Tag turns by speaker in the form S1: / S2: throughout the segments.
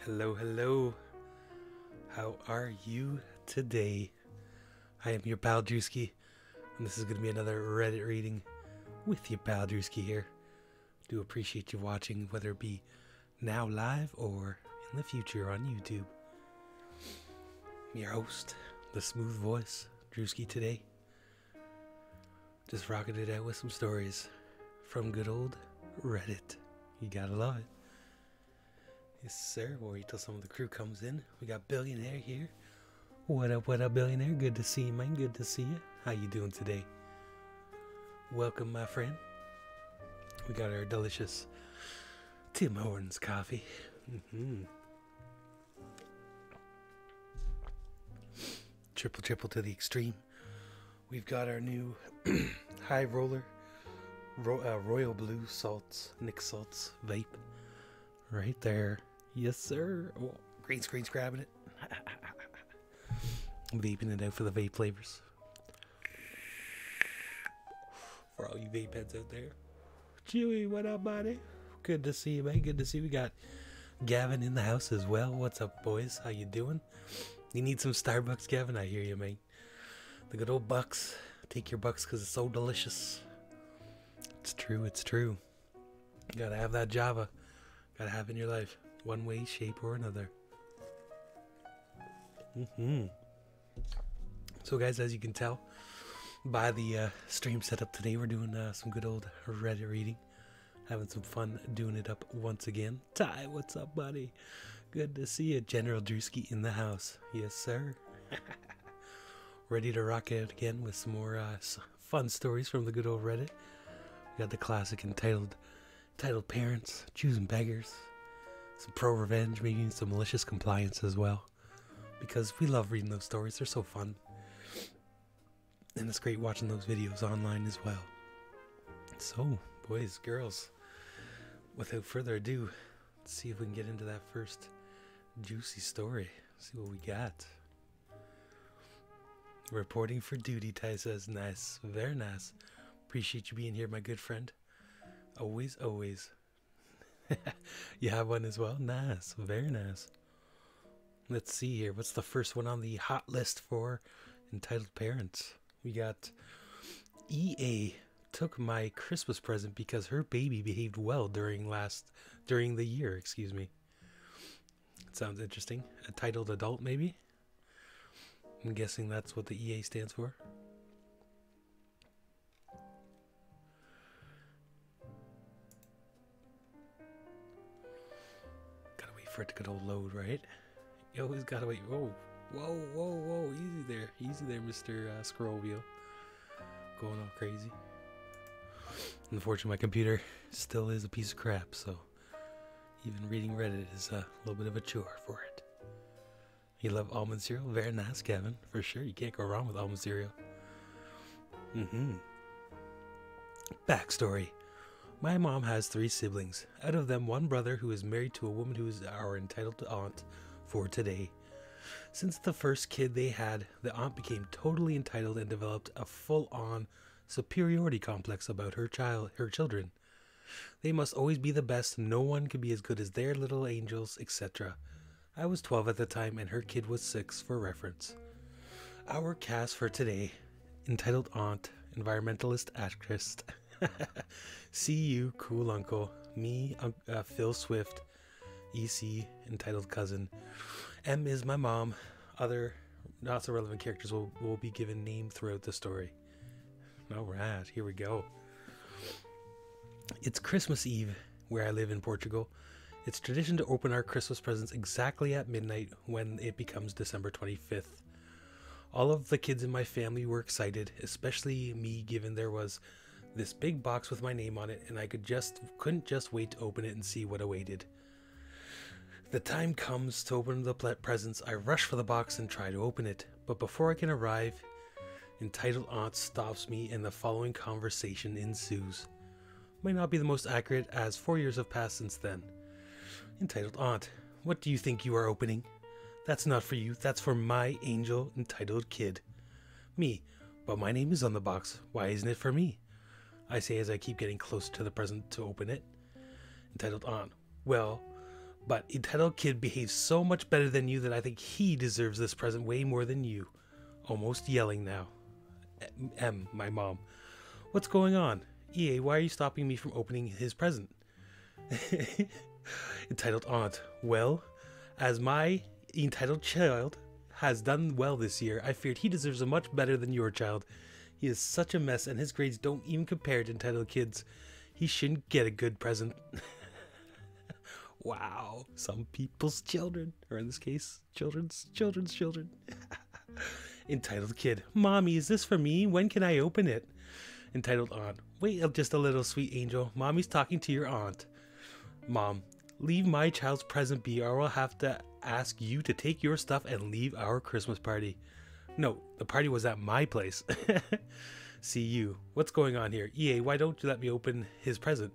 S1: Hello, hello. How are you today? I am your pal Drewski, and this is going to be another Reddit reading with your pal Drewski here. Do appreciate you watching, whether it be now live or in the future on YouTube. I'm your host, the smooth voice, Drewski today. Just rocking it out with some stories from good old Reddit. You gotta love it. Yes, sir. We'll wait till some of the crew comes in. We got Billionaire here. What up, Billionaire? Good to see you, man. Good to see you. How you doing today? Welcome, my friend. We got our delicious Tim Hortons coffee. Triple to the extreme. We've got our new high roller Royal Blue Salts, Nick Salts vape. Right there. Yes, sir. Oh, green screen's grabbing it. I'm vaping it out for the vape flavors. For all you vape heads out there. Chewy, what up, buddy? Good to see you, man. Good to see you. We got Gavin in the house as well. What's up, boys? How you doing? You need some Starbucks, Gavin? I hear you, man. The good old bucks. Take your bucks because it's so delicious. It's true, it's true. You gotta have that Java. Gotta have in your life. One way, shape, or another. So guys, as you can tell by the stream setup today, we're doing some good old Reddit reading. Having some fun doing it up once again. Ty, what's up, buddy? Good to see you. General Drewski in the house. Yes, sir. Ready to rock out again with some more fun stories from the good old Reddit. We got the classic entitled Parents, Choosing Beggars, some ProRevenge, maybe some malicious compliance as well, because we love reading those stories. They're so fun, and it's great watching those videos online as well. So, boys, girls, without further ado, let's see if we can get into that first juicy story. See what we got. Reporting for duty, Ty says. Nice, very nice. Appreciate you being here, my good friend. Always. You have one as well? Nice. Very nice. Let's see here. What's the first one on the hot list for entitled parents? We got EA took my Christmas present because her baby behaved well during the year, excuse me. It sounds interesting. A titled adult, maybe? I'm guessing that's what the EA stands for. For it to get all load, right? You always gotta wait. Whoa. Easy there, Mr. Scroll Wheel. Going all crazy. Unfortunately, my computer still is a piece of crap, so even reading Reddit is a little bit of a chore for it. You love almond cereal? Very nice, Kevin. For sure, you can't go wrong with almond cereal. Backstory. My mom has 3 siblings. Out of them, one brother who is married to a woman who is our entitled aunt for today. Since the first kid they had, the aunt became totally entitled and developed a full-on superiority complex about her children. They must always be the best, no one could be as good as their little angels, etc. I was 12 at the time and her kid was 6 for reference. Our cast for today: entitled aunt, environmentalist actress, see you, cool uncle, me, Phil Swift, EC, entitled cousin, M is my mom. Other not so relevant characters will be given name throughout the story. Alright, here we go. It's Christmas Eve where I live in Portugal. It's tradition to open our Christmas presents exactly at midnight when it becomes December 25th. All of the kids in my family were excited, especially me, given there was this big box with my name on it, and I couldn't just wait to open it and see what awaited. The time comes to open the presents. I rush for the box and try to open it, but before I can arrive, entitled aunt stops me and the following conversation ensues. Might not be the most accurate, as 4 years have passed since then. Entitled aunt: what do you think you are opening? That's not for you, that's for my angel entitled kid. Me: but my name is on the box, why isn't it for me? I say as I keep getting closer to the present to open it. Entitled aunt: well, But entitled kid behaves so much better than you that I think he deserves this present way more than you. Almost yelling now. My mom. What's going on? EA, why are you stopping me from opening his present? Entitled aunt. Well, as my entitled child has done well this year, I feared he deserves a much better than your child. He is such a mess and his grades don't even compare to entitled kids. He shouldn't get a good present. Wow, some people's children, or in this case, children's children. Entitled kid. Mommy, is this for me? When can I open it? Entitled aunt. Wait just a little, sweet angel. Mommy's talking to your aunt. Mom. Leave my child's present be or I'll have to ask you to take your stuff and leave our Christmas party. No, the party was at my place. See you. What's going on here? EA, why don't you let me open his present?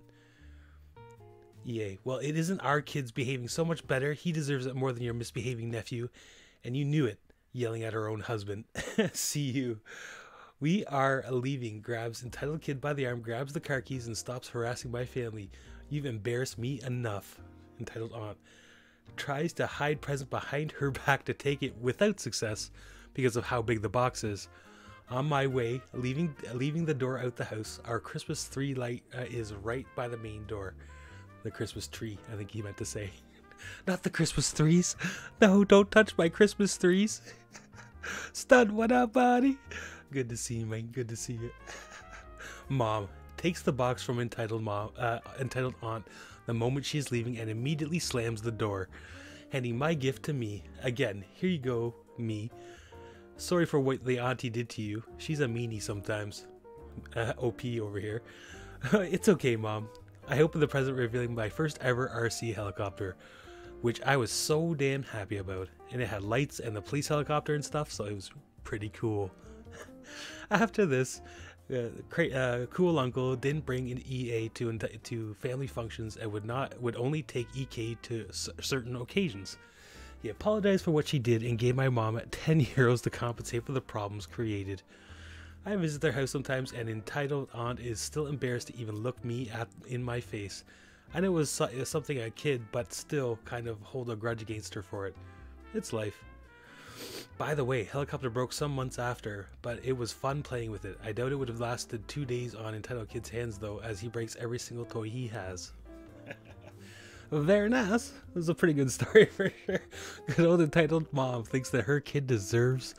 S1: EA, well, it isn't our kids behaving so much better. He deserves it more than your misbehaving nephew. And you knew it, yelling at her own husband. See you. We are leaving. Grabs entitled kid by the arm, grabs the car keys, and stops harassing my family. You've embarrassed me enough. Entitled aunt. Tries to hide present behind her back to take it without success because of how big the box is. On my way, leaving the door out the house, our Christmas tree light is right by the main door. The Christmas tree, I think he meant to say. Not the Christmas trees. No, don't touch my Christmas trees. Stud, what up, buddy? Good to see you, man. Good to see you. Mom takes the box from entitled aunt the moment she is leaving and immediately slams the door, handing my gift to me. Again, here you go, me. Sorry for what the auntie did to you. She's a meanie sometimes. OP over here. It's okay, Mom. I opened the present revealing my first ever RC helicopter, which I was so damn happy about. And it had lights and the police helicopter and stuff, so it was pretty cool. After this, cool uncle didn't bring an EA to family functions and would only take EK to certain occasions. He apologized for what she did and gave my mom 10 euros to compensate for the problems created. I visit their house sometimes and entitled aunt is still embarrassed to even look me in my face. I know it was something a kid, but still kind of hold a grudge against her for it. It's life. By the way, helicopter broke some months after, but it was fun playing with it. I doubt it would have lasted 2 days on entitled kid's hands though, as he breaks every single toy he has. Very nice. It was a pretty good story for sure. Good old entitled mom thinks that her kid deserves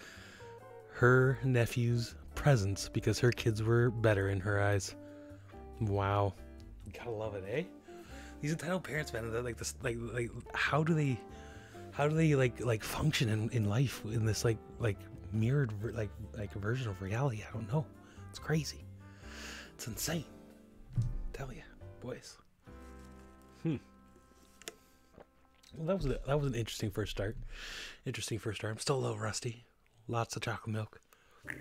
S1: her nephew's presents because her kids were better in her eyes. Wow. Gotta love it, eh? These entitled parents, man, they're like this, like how do they function in life in this like mirrored like a version of reality? I don't know. It's crazy. It's insane. Tell ya, boys. Well, that was an interesting first start. I'm still a little rusty. Lots of chocolate milk, which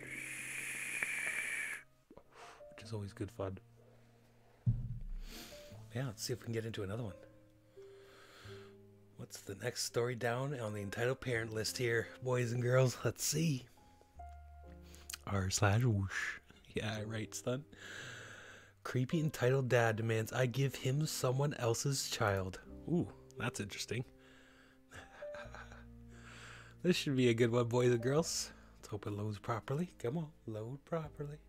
S1: is always good fun. Yeah, let's see if we can get into another one. What's the next story down on the entitled parent list here, boys and girls? Let's see. r/whoosh. Yeah, right, son. Creepy entitled dad demands I give him someone else's child. Ooh, that's interesting. This should be a good one, boys and girls. Let's hope it loads properly. Come on, load properly.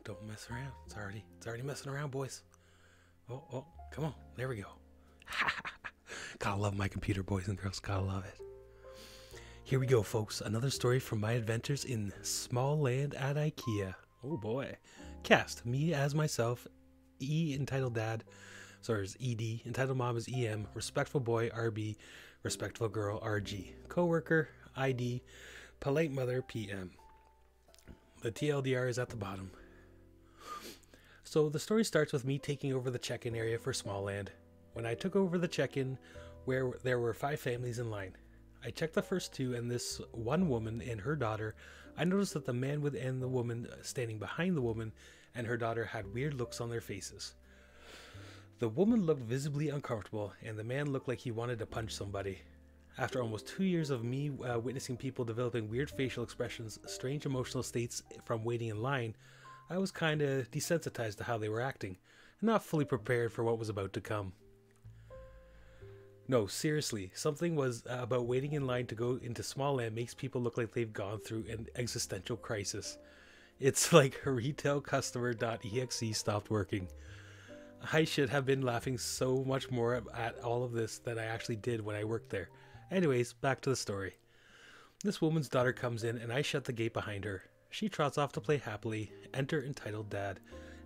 S1: Don't mess around. It's already messing around, boys. Oh, come on. There we go. Gotta love my computer, boys and girls. Gotta love it. Here we go, folks. Another story from my adventures in small land at IKEA. Oh boy. Cast me as myself. Entitled dad. Sorry, is ED. Entitled mom is EM. Respectful boy RB. Respectful girl RG. Coworker ID. Polite mother PM. The TLDR is at the bottom. So the story starts with me taking over the check-in area for Smallland. When I took over the check-in, where there were 5 families in line, I checked the first 2 and this one woman and her daughter. I noticed that the man and the woman standing behind the woman and her daughter had weird looks on their faces. The woman looked visibly uncomfortable and the man looked like he wanted to punch somebody. After almost 2 years of me witnessing people developing weird facial expressions, strange emotional states from waiting in line, I was kind of desensitized to how they were acting and not fully prepared for what was about to come. No, seriously, something was about waiting in line to go into small land makes people look like they've gone through an existential crisis. It's like retail customer.exe stopped working. I should have been laughing so much more at all of this than I actually did when I worked there. Anyways, back to the story. This woman's daughter comes in and I shut the gate behind her. She trots off to play happily. Enter entitled dad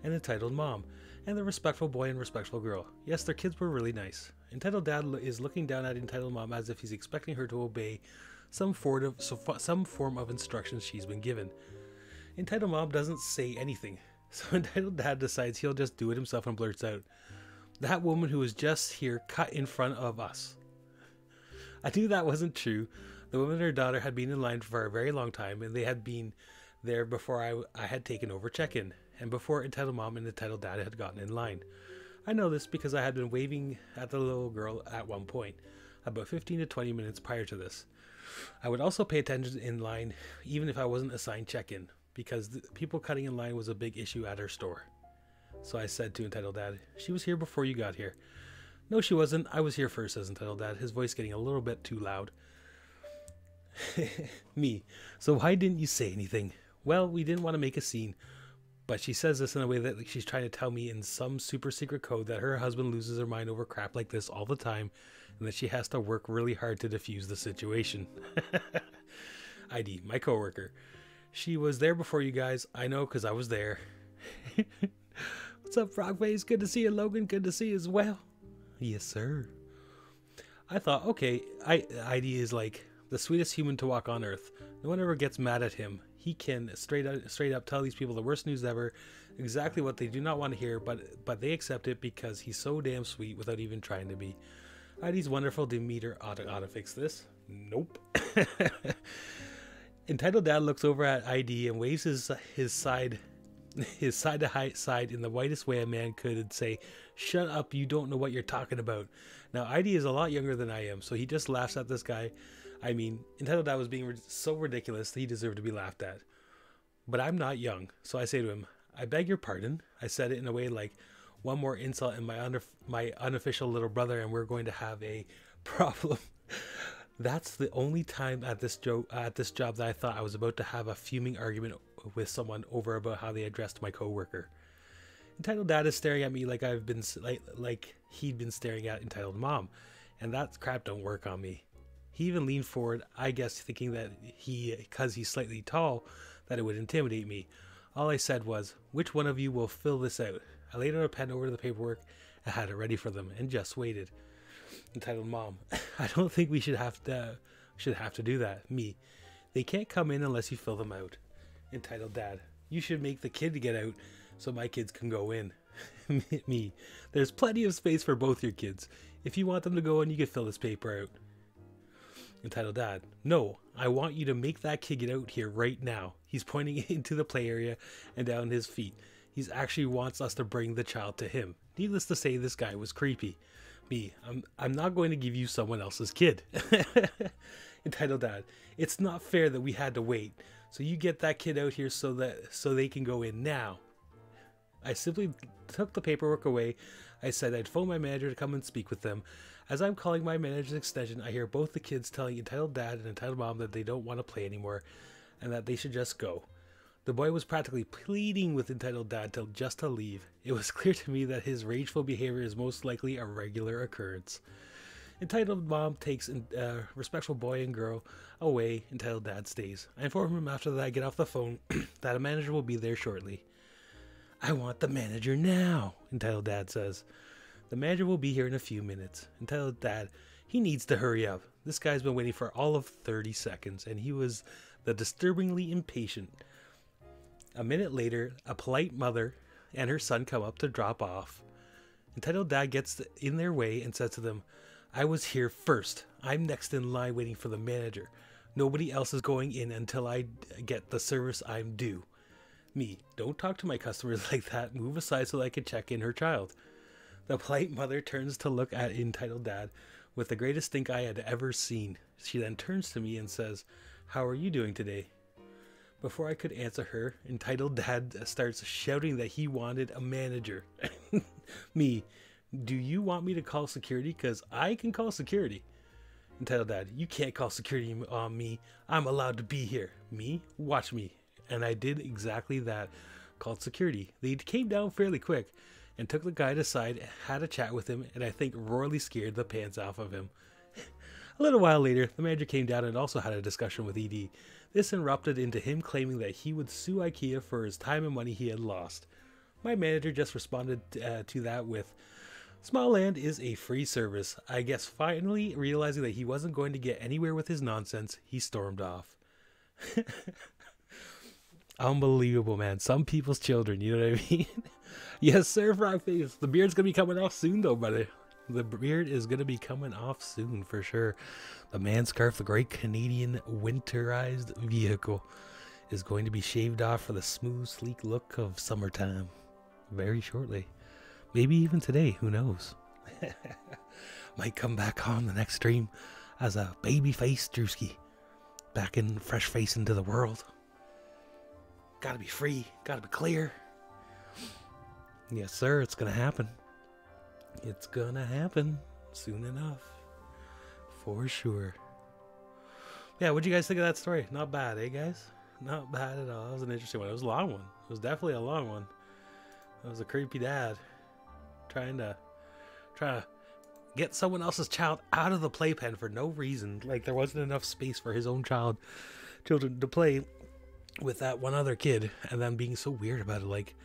S1: and entitled mom and the respectful boy and respectful girl. Yes, their kids were really nice. Entitled dad is looking down at entitled mom as if he's expecting her to obey some form of instructions she's been given. Entitled mom doesn't say anything, so entitled dad decides he'll just do it himself and blurts out, "That woman who was just here cut in front of us." I knew that wasn't true. The woman and her daughter had been in line for a very long time, and they had been there before I had taken over check-in, and before entitled mom and entitled dad had gotten in line. I know this because I had been waving at the little girl at one point, about 15 to 20 minutes prior to this. I would also pay attention in line even if I wasn't assigned check-in, because people cutting in line was a big issue at our store. So I said to entitled dad, "She was here before you got here." "No, she wasn't. I was here first," says entitled dad, his voice getting a little bit too loud. Me. "So why didn't you say anything?" "Well, we didn't want to make a scene." But she says this in a way that she's trying to tell me in some super secret code that her husband loses her mind over crap like this all the time and that she has to work really hard to defuse the situation. ID, my coworker. "She was there before you guys. I know because I was there." "What's up, Frogface? Good to see you, Logan. Good to see you as well." "Yes, sir." I thought, okay, ID is like the sweetest human to walk on earth. No one ever gets mad at him. He can straight up tell these people the worst news ever, exactly what they do not want to hear, but they accept it because he's so damn sweet without even trying to be. ID's wonderful demeanor ought to fix this. Nope. Entitled dad looks over at ID and waves his side to side in the whitest way a man could and say, "Shut up, you don't know what you're talking about." Now ID is a lot younger than I am, so he just laughs at this guy. I mean, entitled dad was being so ridiculous that he deserved to be laughed at. But I'm not young, so I say to him, "I beg your pardon." I said it in a way like one more insult in my unofficial little brother and we're going to have a problem. That's the only time at this job that I thought I was about to have a fuming argument with someone over about how they addressed my coworker. Entitled dad is staring at me like I've been like he'd been staring at entitled mom, and that crap don't work on me. He even leaned forward, I guess thinking that because he's slightly tall, that it would intimidate me. All I said was, "Which one of you will fill this out?" I laid out a pen over the paperwork and had it ready for them and just waited. Entitled mom, "I don't think we should have to do that." Me, "They can't come in unless you fill them out." Entitled dad, "You should make the kid get out so my kids can go in." Me, "There's plenty of space for both your kids. If you want them to go in, you can fill this paper out." Entitled dad, "No, I want you to make that kid get out here right now." He's pointing into the play area and down his feet. He actually wants us to bring the child to him. Needless to say, this guy was creepy. Me, I'm not going to give you someone else's kid." Entitled dad, "It's not fair that we had to wait. So you get that kid out here so they can go in now." I simply took the paperwork away. I said I'd phone my manager to come and speak with them. As I'm calling my manager's extension, I hear both the kids telling entitled dad and entitled mom that they don't want to play anymore and that they should just go. The boy was practically pleading with entitled dad to leave. It was clear to me that his rageful behavior is most likely a regular occurrence. Entitled mom takes respectful boy and girl away. Entitled dad stays. I inform him after that I get off the phone that a manager will be there shortly. "I want the manager now," entitled dad says. "The manager will be here in a few minutes." Entitled dad, "He needs to hurry up. This guy's been waiting for all of 30 seconds, and he was the disturbingly impatient." A minute later, a polite mother and her son come up to drop off. Entitled dad gets in their way and says to them, "I was here first. I'm next in line waiting for the manager. Nobody else is going in until I get the service I'm due." Me, "Don't talk to my customers like that. Move aside so I can check in her child." The polite mother turns to look at entitled dad with the greatest stink eye I had ever seen. She then turns to me and says, "How are you doing today?" Before I could answer her, entitled dad starts shouting that he wanted a manager. Me, Do you want me to call security? Because I can call security. Entitled Dad, you can't call security on me. I'm allowed to be here. Me? Watch me. And I did exactly that. Called security. They came down fairly quick and took the guy aside, had a chat with him, and I think royally scared the pants off of him. A little while later, the manager came down and also had a discussion with ED. This erupted into him claiming that he would sue IKEA for his time and money he had lost. My manager just responded to that with, "Small land is a free service." I guess finally realizing that he wasn't going to get anywhere with his nonsense, he stormed off. Unbelievable, man. Some people's children, you know what I mean? Yes, sir, Frogface. The beard's going to be coming off soon, though, brother. The beard is going to be coming off soon, for sure. The man scarf, the great Canadian winterized vehicle, is going to be shaved off for the smooth, sleek look of summertime very shortly. Maybe even today, who knows? Might come back on the next stream as a baby-faced Drewski. Back in fresh face into the world. Gotta be free, gotta be clear. Yes, sir, it's gonna happen. It's gonna happen soon enough. For sure. Yeah, what'd you guys think of that story? Not bad, eh, guys? Not bad at all. It was an interesting one. It was a long one. It was definitely a long one. It was a creepy dad trying to get someone else's child out of the playpen for no reason. Like, there wasn't enough space for his own children to play with that one other kid, and then being so weird about it, like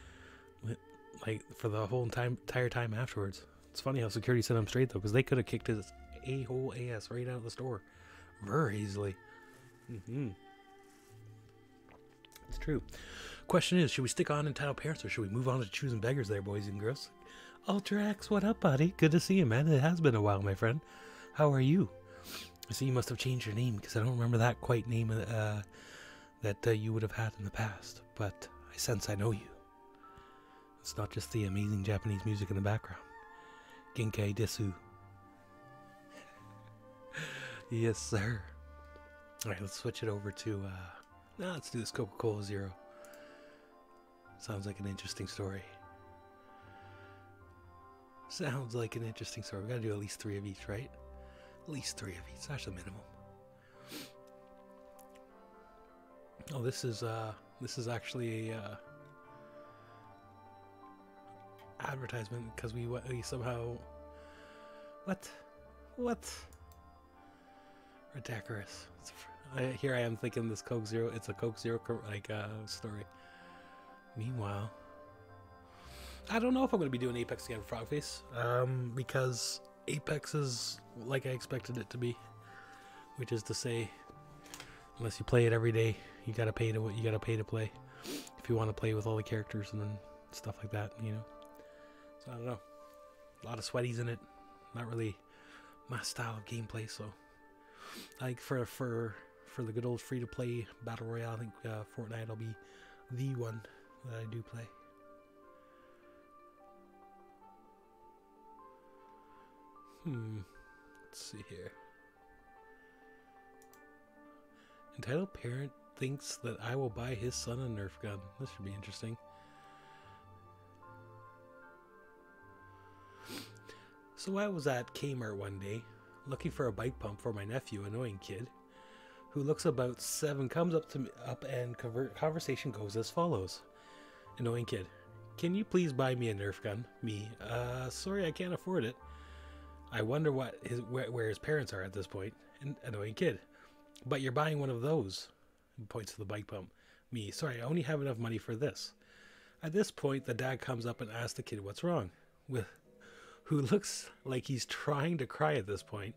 S1: for the whole entire time afterwards. It's funny how security set him straight, though, because they could have kicked his a-hole ass right out of the store very easily. It's true. Question is, should we stick on Entitled Parents, or should we move on to Choosing Beggars there, boys and girls? Ultrax, what up, buddy? Good to see you, man. It has been a while, my friend. How are you? I see you must have changed your name, because I don't remember that quite name that you would have had in the past, but I sense I know you. It's not just the amazing Japanese music in the background. Genkai desu. Yes, sir. Alright, let's switch it over to, let's do this Coca-Cola Zero. Sounds like an interesting story. Sounds like an interesting story. We gotta do at least 3 of each, right? At least 3 of each. That's the minimum. Oh, this is actually a advertisement, because we somehow what ridiculous. Here I am thinking this Coke Zero. It's a Coke Zero story. Meanwhile, I don't know if I'm going to be doing Apex again for Frogface, because Apex is like I expected it to be, which is to say, unless you play it every day, you gotta pay to play. If you want to play with all the characters and stuff like that, you know. So I don't know. A lot of sweaties in it. Not really my style of gameplay. So, like for the good old free-to-play battle royale, I think Fortnite will be the one that I do play. Let's see here. Entitled Parent thinks that I will buy his son a Nerf gun. This should be interesting. So I was at Kmart one day, looking for a bike pump for my nephew, annoying kid, who looks about 7, comes up and conversation goes as follows. Annoying kid, can you please buy me a Nerf gun? Me, sorry, I can't afford it. I wonder where his parents are at this point. Annoying kid, but you're buying one of those. He points to the bike pump. Me, sorry, I only have enough money for this. At this point, the dad comes up and asks the kid what's wrong, who looks like he's trying to cry at this point.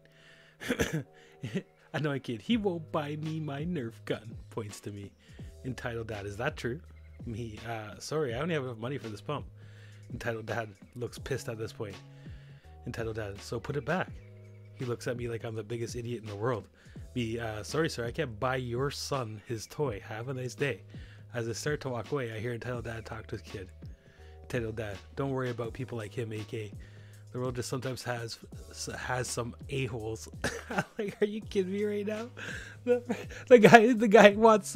S1: Annoying kid, he won't buy me my Nerf gun, points to me. Entitled Dad, is that true? Me, sorry, I only have enough money for this pump. Entitled Dad looks pissed at this point. Entitled Dad, so put it back. He looks at me like I'm the biggest idiot in the world. Me, sorry sir, I can't buy your son his toy. Have a nice day. As I start to walk away, I hear Entitled Dad talk to his kid. Entitled Dad, don't worry about people like him, AK. The world just sometimes has some a-holes. Like, are you kidding me right now? The guy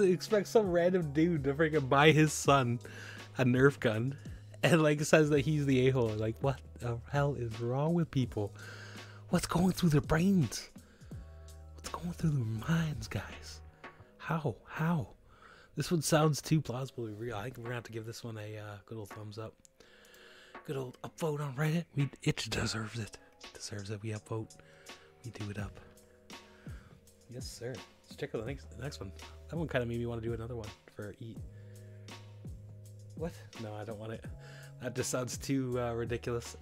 S1: expects some random dude to freaking buy his son a Nerf gun, and like says that he's the a-hole. Like, what the hell is wrong with people? What's going through their brains? What's going through their minds, guys? How? This one sounds too plausibly real. I think we're gonna have to give this one a good old thumbs up. Good old upvote on Reddit. It deserves it. It deserves it. We upvote. We do it up. Yes, sir. Let's check out the next one. That one kind of made me want to do another one for eat. What? No, I don't want it. That just sounds too ridiculous.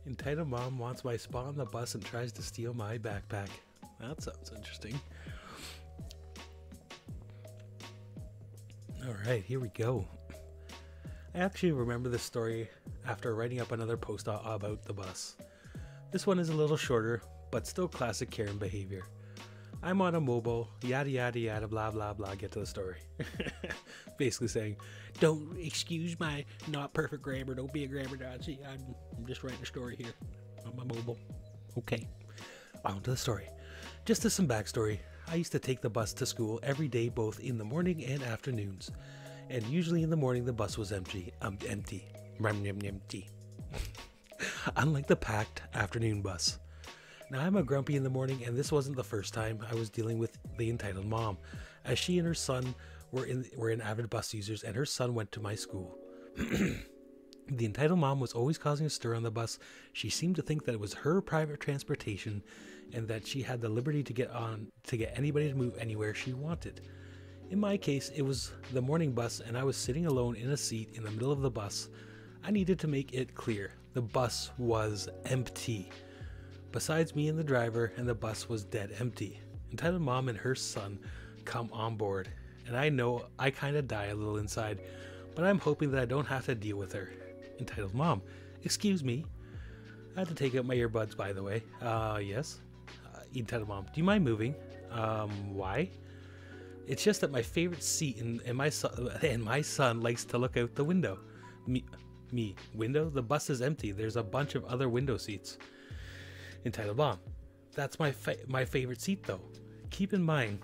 S1: Entitled mom wants my spot on the bus and tries to steal my backpack. That sounds interesting. Alright, here we go. I actually remember this story after writing up another post about the bus. This one is a little shorter, but still classic Karen behavior. I'm on a mobile, yada yada yada, blah blah blah, get to the story. Basically saying, don't excuse my not perfect grammar, don't be a grammar Nazi, I'm just writing a story here on my mobile. Okay, on to the story. Just as some backstory, I used to take the bus to school every day, both in the morning and afternoons. And usually in the morning the bus was empty. Empty. Unlike the packed afternoon bus. Now I'm a grumpy in the morning, and this wasn't the first time I was dealing with the entitled mom, as she and her son were avid bus users, and her son went to my school. The entitled mom was always causing a stir on the bus. She seemed to think that it was her private transportation and that she had the liberty to get anybody to move anywhere she wanted. In my case, it was the morning bus, and I was sitting alone in a seat in the middle of the bus. I needed to make it clear. The bus was empty. Besides me and the driver, and the bus was dead empty. Entitled mom and her son come on board, and I know I kind of die a little inside, but I'm hoping that I don't have to deal with her. Entitled mom, excuse me. I had to take out my earbuds, by the way. Yes. Entitled mom, do you mind moving? Why? It's just that my favorite seat and my son likes to look out the window. Me, window? The bus is empty. There's a bunch of other window seats. Entitled mom, that's my favorite seat though. Keep in mind,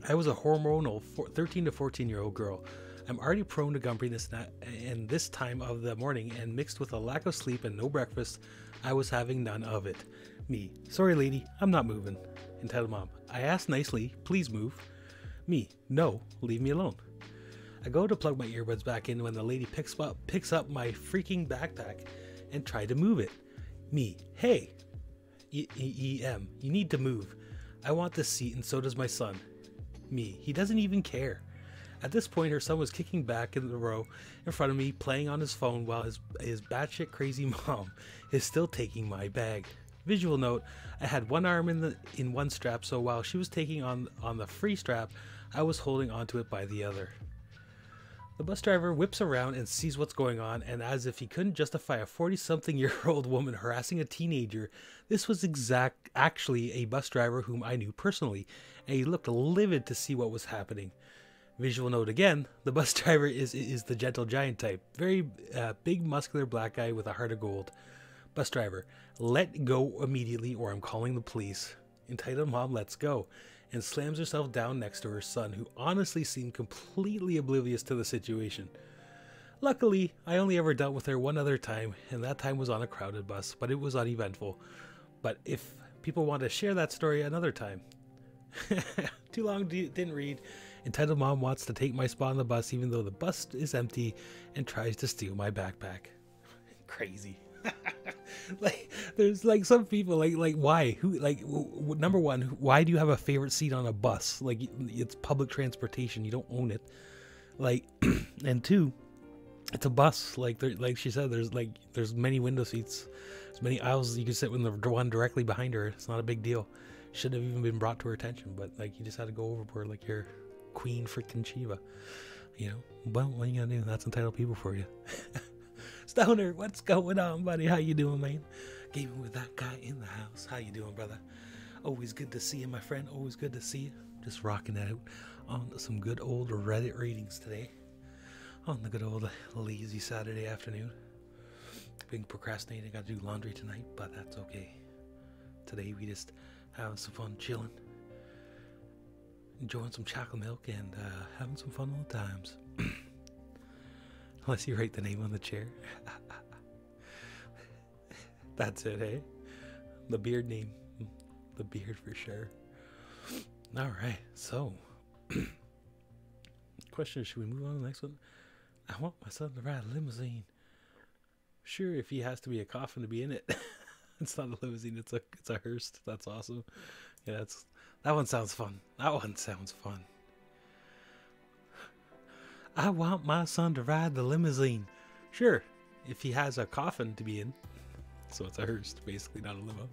S1: I was a hormonal 13 to 14-year-old girl. I'm already prone to grumpiness and this time of the morning, and mixed with a lack of sleep and no breakfast, I was having none of it. Me, sorry lady, I'm not moving. Entitled mom, I asked nicely, please move. Me, no, leave me alone. I go to plug my earbuds back in when the lady picks up my freaking backpack and try to move it. Me, hey, you need to move. I want this seat and so does my son. Me, he doesn't even care. At this point, her son was kicking back in the row in front of me, playing on his phone, while his batshit crazy mom is still taking my bag. Visual note, I had one arm in one strap, so while she was taking on the free strap, I was holding onto it by the other. The bus driver whips around and sees what's going on, and as if he couldn't justify a 40-something-year-old woman harassing a teenager, this was actually a bus driver whom I knew personally, and he looked livid to see what was happening. Visual note again, the bus driver is the gentle giant type. Very big, muscular black guy with a heart of gold. Bus driver, let go immediately or I'm calling the police. Entitled mom lets go and slams herself down next to her son, who honestly seemed completely oblivious to the situation. Luckily, I only ever dealt with her one other time, and that time was on a crowded bus, but it was uneventful. But if people want to share that story another time. Too long, didn't read. Entitled mom wants to take my spot on the bus even though the bus is empty and tries to steal my backpack. Crazy. Like, there's like some people like why? Who, like, number one, why do you have a favorite seat on a bus? Like, it's public transportation, you don't own it. Like, and two, it's a bus. Like she said, there's many window seats, there's many aisles you can sit with the one directly behind her. It's not a big deal. Shouldn't have even been brought to her attention, but like, you just had to go overboard like you're Queen freaking Shiva, you know. Well, what are you gonna do? That's entitled people for you. Stoner, what's going on, buddy? How you doing, man? Gaming with that guy in the house. How you doing, brother? Always good to see you, my friend. Always good to see you. Just rocking that out on some good old Reddit readings today. On the good old lazy Saturday afternoon. Been procrastinating. Got to do laundry tonight, but that's okay. Today we just have some fun chilling. enjoying some chocolate milk and having some fun all the times. Unless you write the name on the chair. That's it, hey? The beard name. The beard for sure. Alright, so. Question, should we move on to the next one? I want my son to ride a limousine. Sure, if he has to be a coffin to be in it. It's not a limousine, it's a hearse. That's awesome. Yeah, that one sounds fun. That one sounds fun. I want my son to ride the limousine. Sure, if he has a coffin to be in. So it's a hearse, basically, not a limo.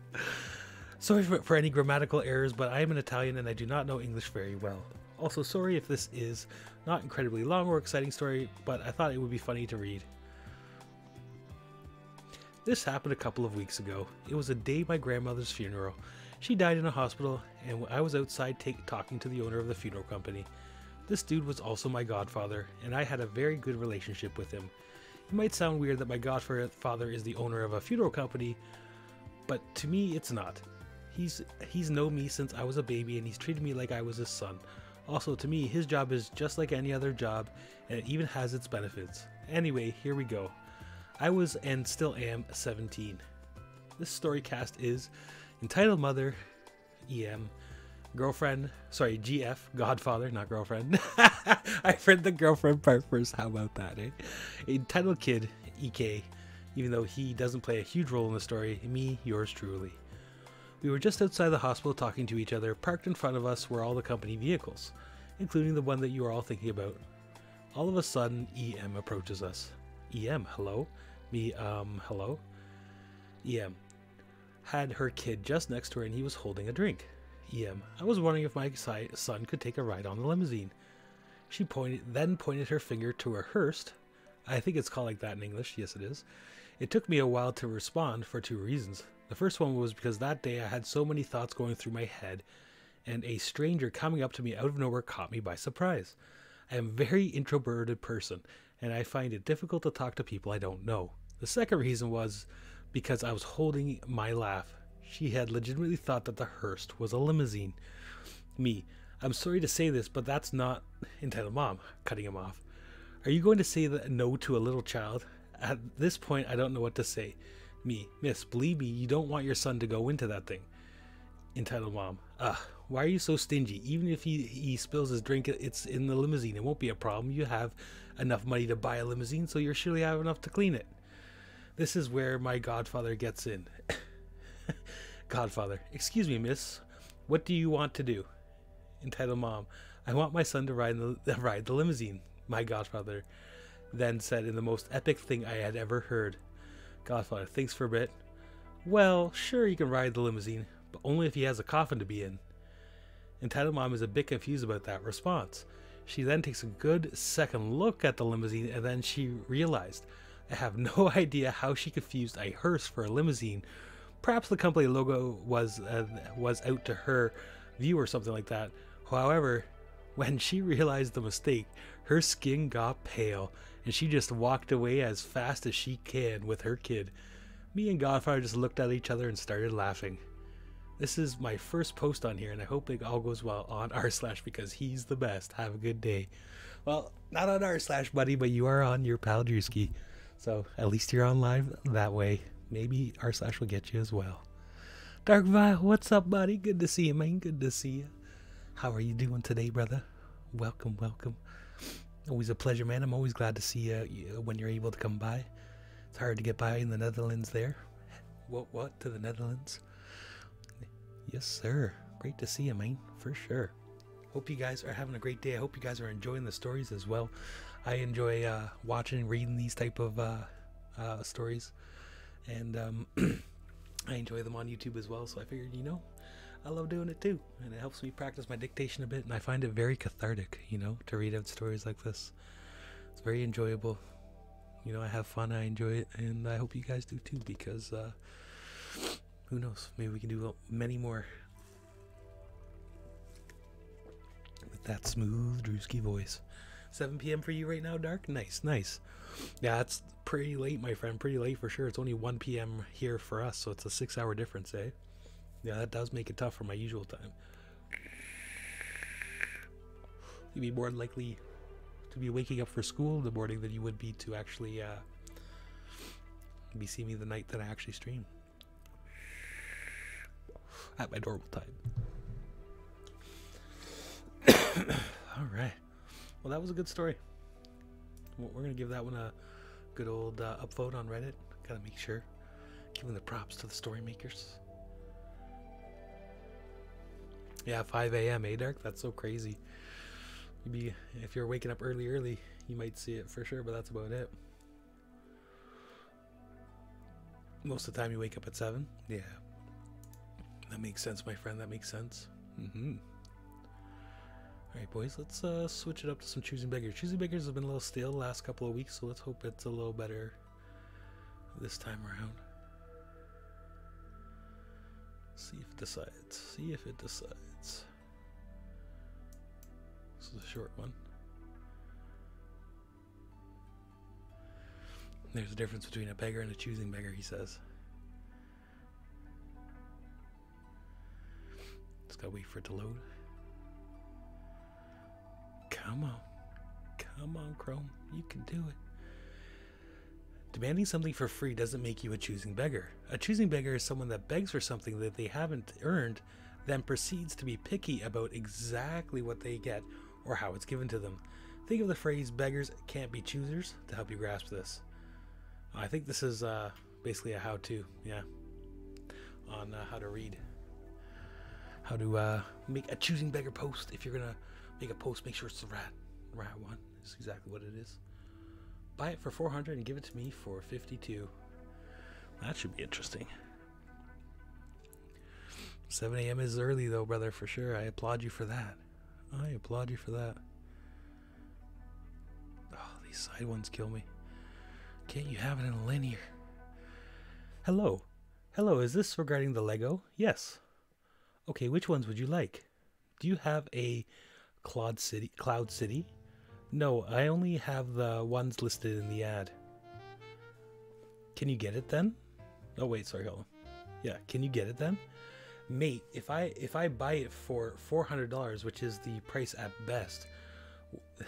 S1: Sorry for any grammatical errors, but I am an Italian and I do not know English very well. Also, sorry if this is not incredibly long or exciting story, but I thought it would be funny to read. This happened a couple of weeks ago. It was a day my grandmother's funeral. She died in a hospital, and I was outside talking to the owner of the funeral company. This dude was also my godfather, and I had a very good relationship with him. It might sound weird that my godfather is the owner of a funeral company, but to me it's not. He's known me since I was a baby, and he's treated me like I was his son. Also, to me, his job is just like any other job, and it even has its benefits. Anyway, here we go. I was and still am 17. This story cast is entitled Mother, EM, Girlfriend, sorry, GF, Godfather, not girlfriend. I read the girlfriend part first, how about that, eh? Entitled Kid, EK, even though he doesn't play a huge role in the story, me, yours truly. We were just outside the hospital talking to each other. Parked in front of us were all the company vehicles, including the one that you are all thinking about. All of a sudden, EM approaches us. EM, hello? Me, hello? EM had her kid just next to her and he was holding a drink. EM, I was wondering if my son could take a ride on the limousine. She then pointed her finger to her hearse. I think it's called like that in English. Yes, it is. It took me a while to respond for two reasons. The first one was because that day I had so many thoughts going through my head, and a stranger coming up to me out of nowhere caught me by surprise. I am a very introverted person, and I find it difficult to talk to people I don't know. The second reason was because I was holding my laugh. She had legitimately thought that the hearse was a limousine. Me, I'm sorry to say this, but that's not entitled Mom, cutting him off. Are you going to say that no to a little child? At this point, I don't know what to say. Me, miss, believe me, you don't want your son to go into that thing. Entitled Mom, why are you so stingy? Even if he spills his drink, it's in the limousine. It won't be a problem. You have enough money to buy a limousine, so you'll surely have enough to clean it. This is where my godfather gets in. Godfather, excuse me, miss. What do you want to do? Entitled Mom, I want my son to ride the limousine. My godfather then said in the most epic thing I had ever heard. Godfather thinks for a bit. Well, sure, you can ride the limousine, but only if he has a coffin to be in. Entitled Mom is a bit confused about that response. She then takes a good second look at the limousine, and then she realized. I have no idea how she confused a hearse for a limousine. Perhaps the company logo was out to her view or something like that. However, when she realized the mistake, her skin got pale, and she just walked away as fast as she can with her kid. Me and Godfather just looked at each other and started laughing. This is my first post on here, and I hope it all goes well on r/ because he's the best. Have a good day. Well, not on r/ buddy, but you are on your pal Drewski. So at least you're on live that way. Maybe r/ will get you as well. Dark Vile, what's up, buddy? Good to see you, man. Good to see you. How are you doing today, brother? Welcome, welcome. Always a pleasure, man. I'm always glad to see you when you're able to come by. It's hard to get by in the Netherlands there. What? To the Netherlands? Yes, sir. Great to see you, man. For sure. Hope you guys are having a great day. I hope you guys are enjoying the stories as well. I enjoy watching and reading these type of stories. And I enjoy them on YouTube as well. So I figured, I love doing it too. And it helps me practice my dictation a bit. And I find it very cathartic, to read out stories like this. It's very enjoyable. I have fun. I enjoy it. And I hope you guys do too, because who knows? Maybe we can do many more with that smooth Drewski voice. 7 p.m. for you right now, Dark? Nice, nice. Yeah, it's pretty late, my friend. Pretty late for sure. It's only 1 p.m. here for us, so it's a 6-hour difference, eh? Yeah, that does make it tough for my usual time. You'd be more likely to be waking up for school in the morning than you would be to actually be seeing me the night that I actually stream at my normal time. All right. Well, that was a good story. We're gonna give that one a good old upvote on Reddit. Gotta make sure, giving the props to the story makers. Yeah, 5 a.m. Dark? That's so crazy. Maybe if you're waking up early, you might see it for sure, but that's about it. Most of the time you wake up at 7. Yeah. That makes sense, my friend. That makes sense. Alright, boys. Let's switch it up to some Choosing Beggars. Choosing Beggars have been a little stale the last couple of weeks, so let's hope it's a little better this time around. See if it decides. See if it decides. This is a short one. There's a difference between a beggar and a choosing beggar, he says. Just gotta wait for it to load. Come on. Come on, Chrome. You can do it. Demanding something for free doesn't make you a choosing beggar. A choosing beggar is someone that begs for something that they haven't earned, then proceeds to be picky about exactly what they get or how it's given to them. Think of the phrase beggars can't be choosers to help you grasp this. I think this is basically a how-to, yeah, on how to read. How to make a choosing beggar post. If you're going to make a post, make sure it's the right one. That's exactly what it is. Buy it for 400 and give it to me for 52. That should be interesting. 7 a.m. is early though, brother, for sure. I applaud you for that. I applaud you for that. Oh, these side ones kill me. Can't you have it in a linear? Hello. Hello, is this regarding the Lego? Yes. Okay, which ones would you like? Do you have a Cloud City? No, I only have the ones listed in the ad. Can you get it then? Oh wait, sorry, hold on. Yeah, can you get it then? Mate, if I buy it for $400, which is the price at best,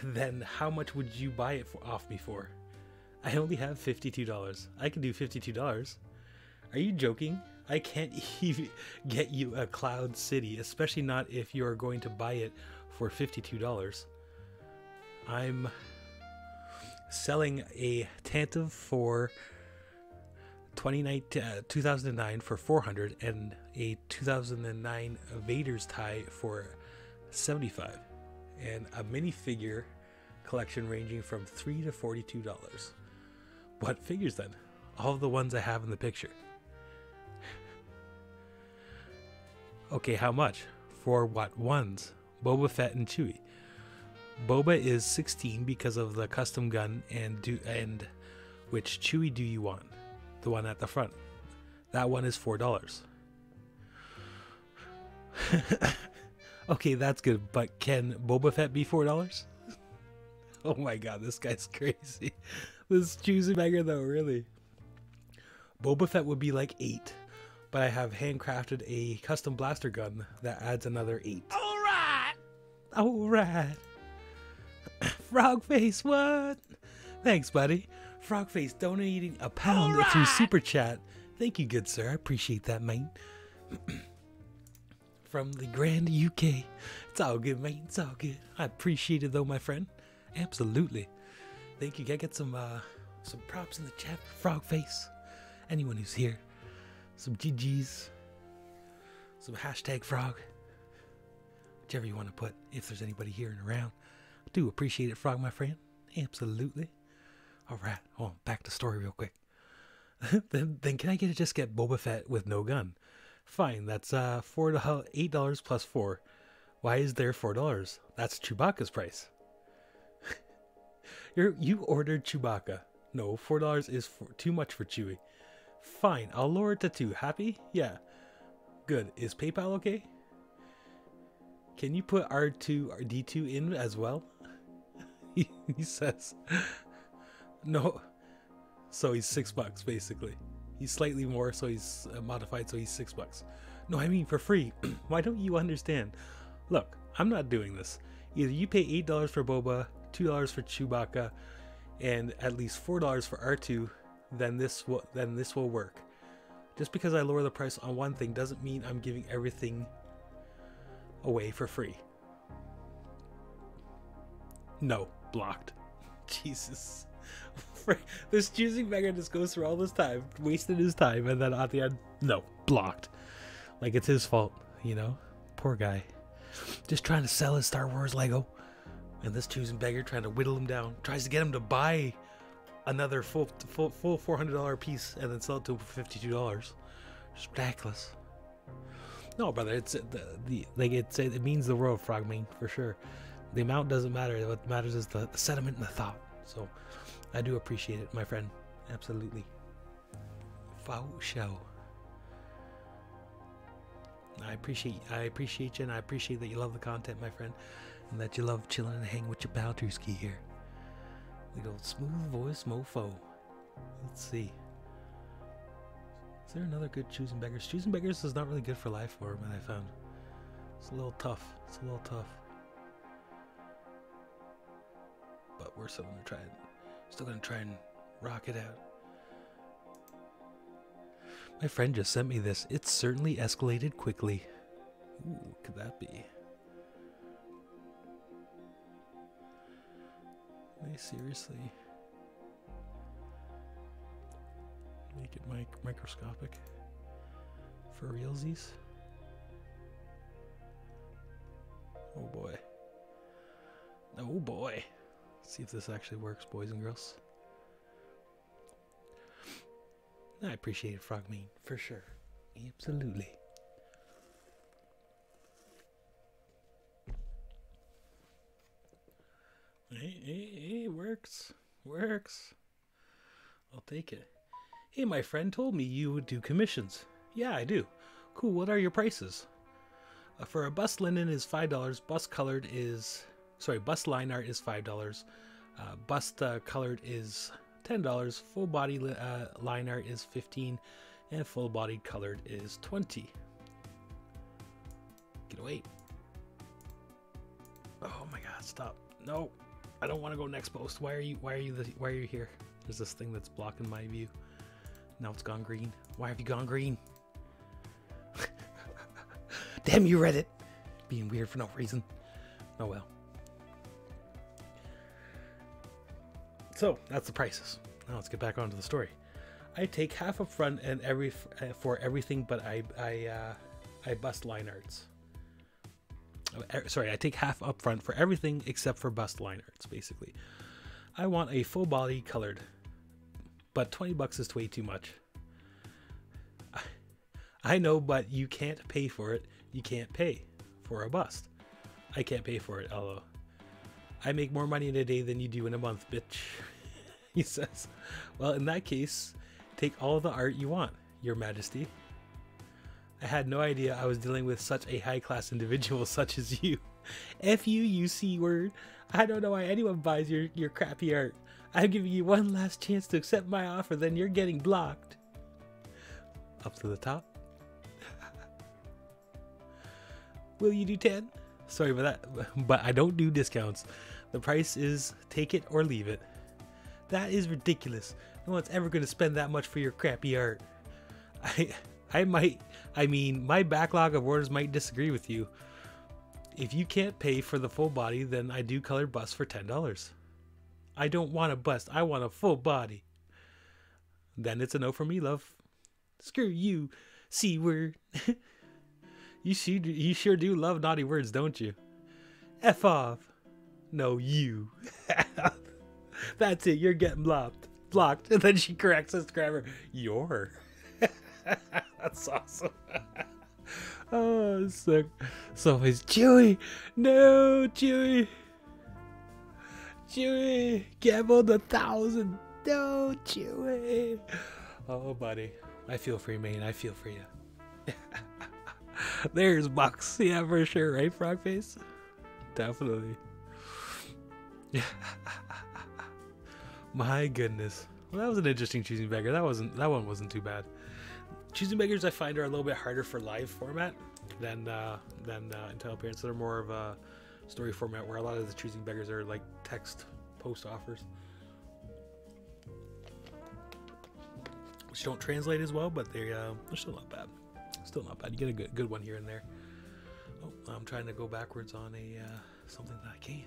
S1: then how much would you buy it off me for? I only have $52. I can do $52. Are you joking? I can't even get you a Cloud City, especially not if you're going to buy it for $52. I'm selling a Tantive for 2009 for $400 and a 2009 Vader's tie for $75, and a minifigure collection ranging from $3 to $42. What figures then? All of the ones I have in the picture. Okay, how much? For what ones? Boba Fett and Chewie. Boba is 16 because of the custom gun, and which Chewie do you want? The one at the front. That one is $4. Okay, that's good, but can Boba Fett be $4? Oh my god, this guy's crazy. This choosing beggar though, really. Boba Fett would be like $8, but I have handcrafted a custom blaster gun that adds another $8. Alright! Alright! Frogface, what? Thanks, buddy. Frogface donating £1 through Super Chat. Thank you, good sir. I appreciate that, mate. From the Grand UK. It's all good, mate. It's all good. I appreciate it, though, my friend. Absolutely. Thank you. Gotta get some props in the chat for Frogface. Anyone who's here. Some GGs. Some hashtag frog. Whichever you want to put, if there's anybody here and around. I do appreciate it, Frog, my friend. Absolutely. Alright, back to story real quick. then can I just get Boba Fett with no gun? Fine, that's $8 plus 4. Why is there $4? That's Chewbacca's price. You ordered Chewbacca. No, $4 is too much for Chewie. Fine, I'll lower it to 2. Happy? Yeah. Good. Is PayPal okay? Can you put R2D2 in as well? He says. No. So he's $6 basically. He's slightly more, so he's modified, so he's $6. No, I mean for free. Why don't you understand? Look, I'm not doing this. Either you pay $8 for Boba, $2 for Chewbacca, and at least $4 for R2, then this will work. Just because I lower the price on one thing doesn't mean I'm giving everything away for free. No, blocked. Jesus. This choosing beggar just goes through all this time, wasted his time, and then at the end, no, blocked. Like it's his fault, you know? Poor guy. Just trying to sell his Star Wars Lego. And this choosing beggar trying to whittle him down. Tries to get him to buy another full $400 piece and then sell it to him for $52. It's ridiculous. No, brother, it means the world, Frogman, for sure. The amount doesn't matter. What matters is the sentiment and the thought. So I do appreciate it, my friend. Absolutely. Faux show. I appreciate you, and I appreciate that you love the content, my friend, and that you love chilling and hanging with your pal Drewski here. Little smooth voice mofo. Let's see. Is there another good choosing beggars? Choosing beggars is not really good for life form, I found. It's a little tough. It's a little tough. But we're still gonna try it. Still gonna try and rock it out. My friend just sent me this. It's certainly escalated quickly. Ooh, what could that be? Hey, seriously? Make it microscopic. For realsies? Oh boy. Oh boy. Let's see if this actually works, boys and girls. I appreciate it, Frogman, for sure. Absolutely. Hey, works. Works. I'll take it. Hey, my friend told me you would do commissions. Yeah, I do. Cool, what are your prices? For a bust linen is $5. Bust line art is $5. Bust colored is $10. Full body line art is $15, and full body colored is $20. Get away! Oh my God! Stop! No, I don't want to go next post. Why are you here? There's this thing that's blocking my view. Now it's gone green. Why have you gone green? Damn you, Reddit! Being weird for no reason. Oh well. So that's the prices. Now let's get back onto the story. I take half up front and for everything, but I bust line arts. Sorry, I take half up front for everything except for bust line arts. Basically, I want a full body colored, but $20 is way too much. I know, but you can't pay for it. You can't pay for a bust. I can't pay for it, although I make more money in a day than you do in a month, bitch. He says, well, in that case, take all the art you want, Your Majesty. I had no idea I was dealing with such a high-class individual such as you. F you C-word. I don't know why anyone buys your crappy art. I'm giving you one last chance to accept my offer, then you're getting blocked. Up to the top. Will you do 10? Sorry about that, but I don't do discounts. The price is take it or leave it. That is ridiculous. No one's ever going to spend that much for your crappy art. I mean, my backlog of orders might disagree with you. If you can't pay for the full body, then I do colored bust for $10. I don't want a bust. I want a full body. Then it's a no for me, love. Screw you, C-word. You sure do love naughty words, don't you? F off. No, you. That's it. You're getting blocked. And then she corrects us grammar. You're. That's awesome. Oh, sick. So it's Chewie. No, Chewie. Chewie. Gambled 1,000. No, Chewie. Oh, buddy. I feel for you, man. I feel for you. There's Bucks. Yeah, for sure. Right, Frogface? Definitely. My goodness. Well, that was an interesting choosing beggar. That one wasn't too bad. Choosing beggars I find are a little bit harder for live format than EntitledParents. They're more of a story format where a lot of the Choosing Beggars are like text post offers, which don't translate as well, but they're still not bad. Still not bad. You get a good one here and there. Oh, I'm trying to go backwards on a something that I can't.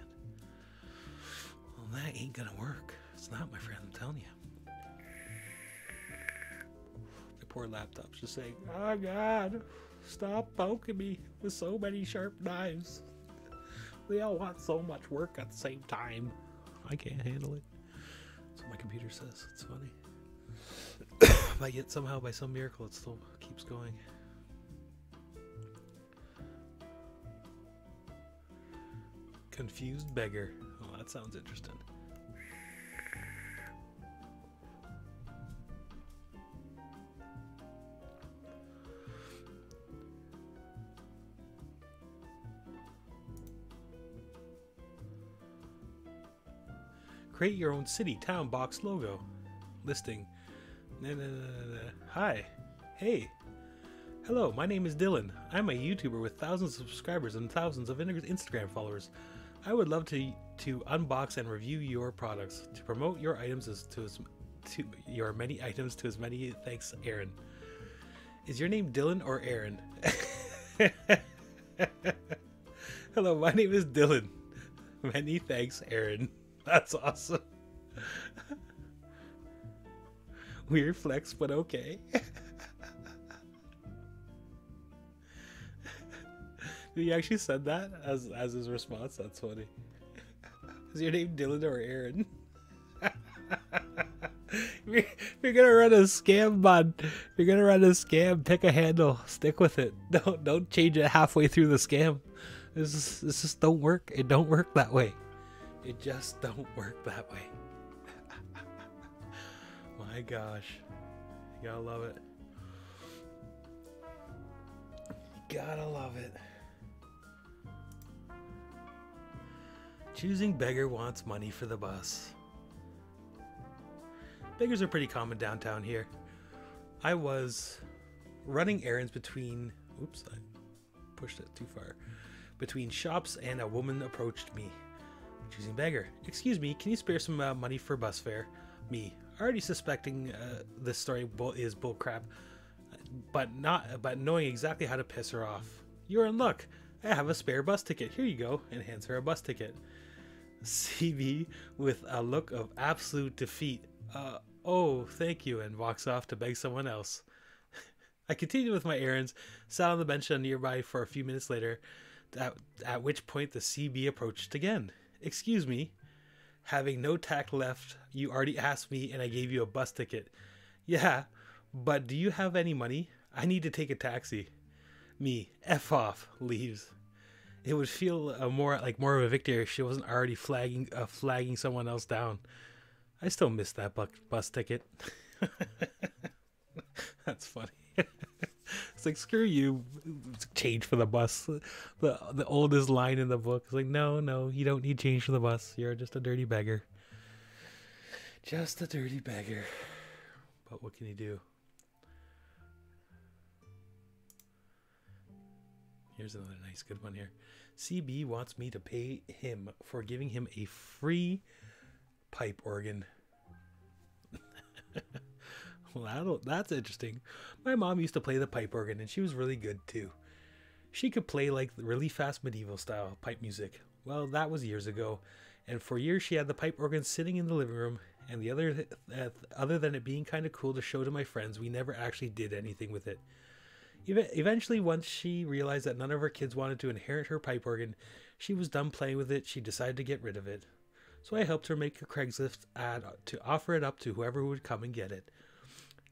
S1: Well, that ain't gonna work. It's not, my friend. I'm telling you. The poor laptop's just saying, "Oh God, stop poking me with so many sharp knives. They all want so much work at the same time. I can't handle it." That's what my computer says. It's funny. But yet somehow, by some miracle, it still keeps going. Confused beggar. Oh, that sounds interesting. Create your own city, town, box, logo. Listing. Hi. Hey. Hello, my name is Dylan. I'm a YouTuber with thousands of subscribers and thousands of Instagram followers. I would love to unbox and review your products. To promote your items to your many items to as many thanks, Aaron. Is your name Dylan or Aaron? Hello, my name is Dylan. Many thanks, Aaron. That's awesome. Weird flex, but okay. He actually said that as his response. That's funny. Is your name Dylan or Aaron? If you're gonna run a scam, bud. If you're gonna run a scam, pick a handle. Stick with it. Don't change it halfway through the scam. This just don't work. It don't work that way. It just don't work that way. My gosh. You gotta love it. You gotta love it. Choosing Beggar wants money for the bus. Beggars are pretty common downtown here. I was running errands between... Oops, I pushed it too far. Between shops and a woman approached me. Choosing Beggar. Excuse me, can you spare some money for bus fare? Me. Already suspecting this story is bullcrap, but knowing exactly how to piss her off. You're in luck. I have a spare bus ticket. Here you go, and hands her a bus ticket. CB with a look of absolute defeat. Oh, thank you, and walks off to beg someone else. I continued with my errands, sat on the bench nearby for a few minutes later, at which point the CB approached again. Excuse me. Having no tact left, you already asked me and I gave you a bus ticket. Yeah, but do you have any money? I need to take a taxi. Me, F off, leaves. It would feel more of a victory if she wasn't already flagging someone else down. I still miss that bus ticket. That's funny. It's like, screw you, change for the bus. The oldest line in the book is like, no, you don't need change for the bus. You're just a dirty beggar. Just a dirty beggar. But what can you do? Here's another nice good one here. CB wants me to pay him for giving him a free pipe organ. Well, that's interesting. My mom used to play the pipe organ and she was really good too. She could play like really fast medieval style pipe music. Well, that was years ago, and for years she had the pipe organ sitting in the living room, and other than it being kind of cool to show to my friends, we never actually did anything with it. Eventually, once she realized that none of her kids wanted to inherit her pipe organ, she was done playing with it. She decided to get rid of it. So I helped her make a Craigslist ad to offer it up to whoever would come and get it.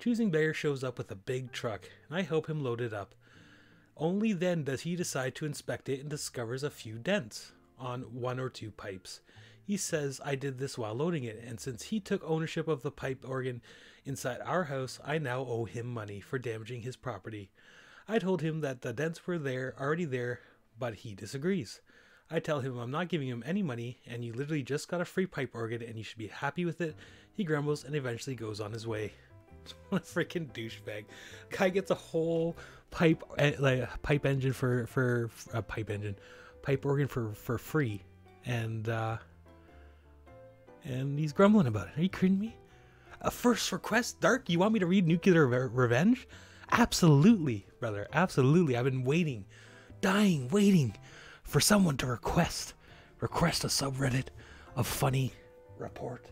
S1: Choosing Beggar shows up with a big truck, and I help him load it up. Only then does he decide to inspect it and discovers a few dents on one or two pipes. He says I did this while loading it, and since he took ownership of the pipe organ inside our house, I now owe him money for damaging his property. I told him that the dents were already there, but he disagrees. I tell him I'm not giving him any money, and you literally just got a free pipe organ and you should be happy with it. He grumbles and eventually goes on his way. What a freaking douchebag. Guy gets a whole pipe engine pipe organ for free, and he's grumbling about it. Are you kidding me? A first request, Dark? You want me to read Nuclear Revenge? Absolutely, brother. Absolutely. I've been waiting, waiting for someone to request a subreddit of funny report.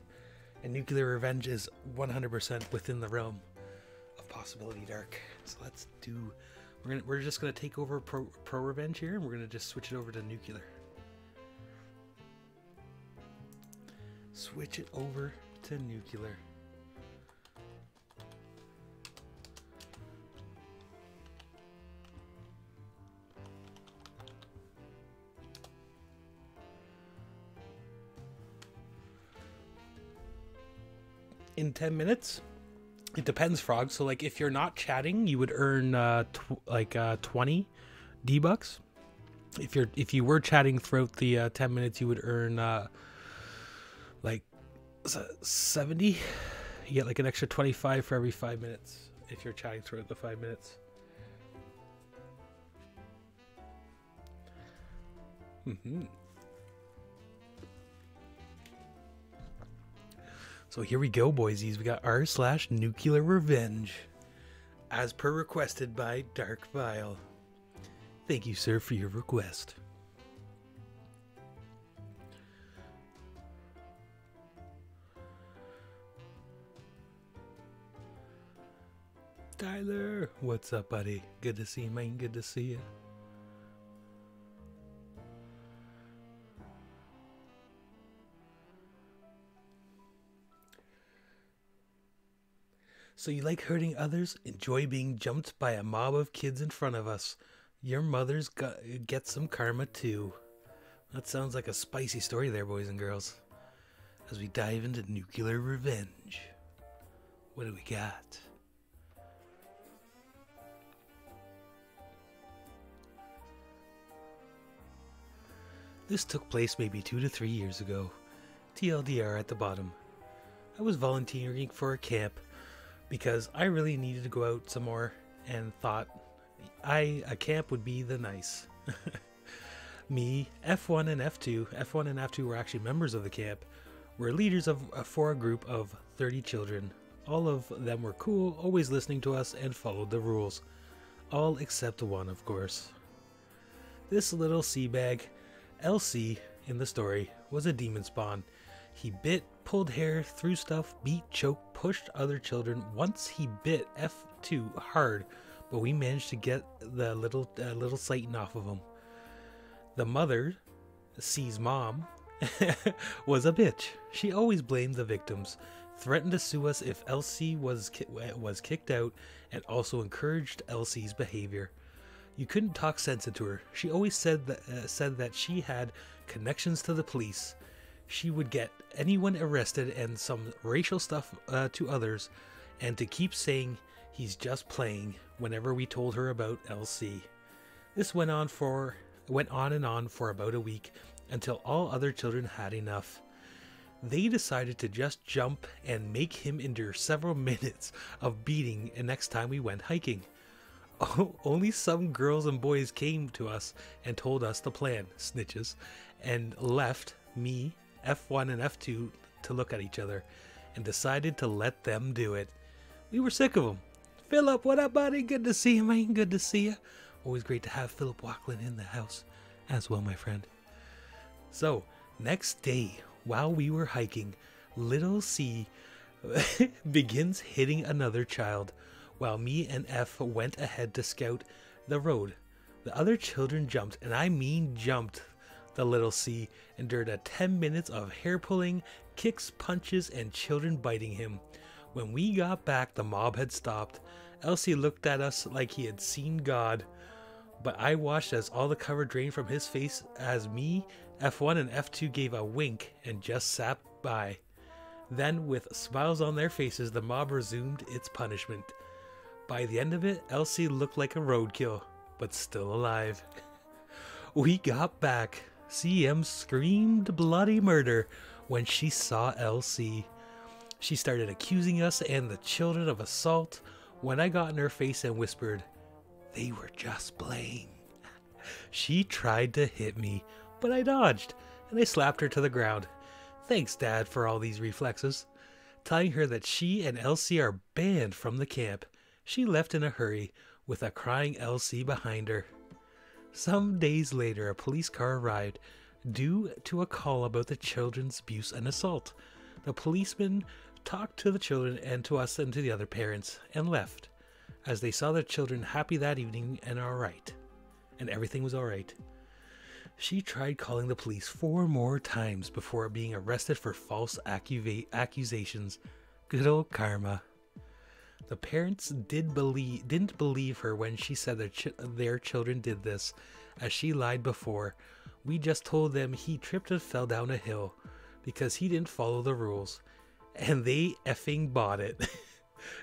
S1: And Nuclear Revenge is 100% within the realm of possibility, Dark. So let's do... We're just gonna take over ProRevenge here, and we're gonna just switch it over to Nuclear. Switch it over to Nuclear. In 10 minutes. It depends, Frog. So, like, if you're not chatting, you would earn 20 D-bucks. If you were chatting throughout the 10 minutes, you would earn like 70. You get like an extra 25 for every 5 minutes if you're chatting throughout the 5 minutes. So here we go, boysies. We got r/Nuclear Revenge, as per requested by Dark Vile. Thank you, sir, for your request. Tyler, what's up, buddy? Good to see you, man. Good to see you. So you like hurting others? Enjoy being jumped by a mob of kids in front of us. Your mother's get some karma too. That sounds like a spicy story there, boys and girls. As we dive into Nuclear Revenge. What do we got? This took place maybe 2 to 3 years ago. TLDR at the bottom. I was volunteering for a camp because I really needed to go out some more and thought a camp would be the nice. Me, F1 and F2. F1 and F2 were actually members of the camp. Were leaders for a group of 30 children. All of them were cool, always listening to us and followed the rules. All except one, of course. This little sea bag, LC in the story, was a demon spawn. He bit, pulled hair, threw stuff, beat, choked, pushed other children. Once he bit F2 hard, but we managed to get the little Satan off of him. The mother, C's mom, was a bitch. She always blamed the victims, threatened to sue us if LC was kicked out, and also encouraged LC's behavior. You couldn't talk sense into her. She always said that she had connections to the police. She would get anyone arrested and some racial stuff to others, and to keep saying he's just playing whenever we told her about LC. This went on and on for about a week until all other children had enough. They decided to just jump and make him endure several minutes of beating next time we went hiking. Only some girls and boys came to us and told us the plan, snitches, and left me, F1 and F2 to look at each other and decided to let them do it. We were sick of them. Philip, what up, buddy? Good to see you, man. Good to see you. Always great to have Philip Walklin in the house as well, my friend. So, next day, while we were hiking, little C begins hitting another child, while me and F went ahead to scout the road. The other children jumped, and I mean jumped. The little C endured 10 minutes of hair pulling, kicks, punches, and children biting him. When we got back, the mob had stopped. Elsie looked at us like he had seen God, but I watched as all the cover drained from his face as me, F1 and F2 gave a wink and just sat by. Then, with smiles on their faces, the mob resumed its punishment. By the end of it, Elsie looked like a roadkill, but still alive. We got back. CM screamed bloody murder when she saw LC. She started accusing us and the children of assault when I got in her face and whispered, "They were just playing." She tried to hit me, but I dodged, and I slapped her to the ground. Thanks, Dad, for all these reflexes. Telling her that she and Elsie are banned from the camp, she left in a hurry, with a crying Elsie behind her. Some days later, a police car arrived, due to a call about the children's abuse and assault. The policeman talked to the children and to us and to the other parents, and left, as they saw their children happy that evening and alright. And everything was alright. She tried calling the police 4 more times before being arrested for false accusations. Good old karma. The parents didn't believe her when she said their children did this, as she lied before. We just told them he tripped and fell down a hill because he didn't follow the rules, and they effing bought it.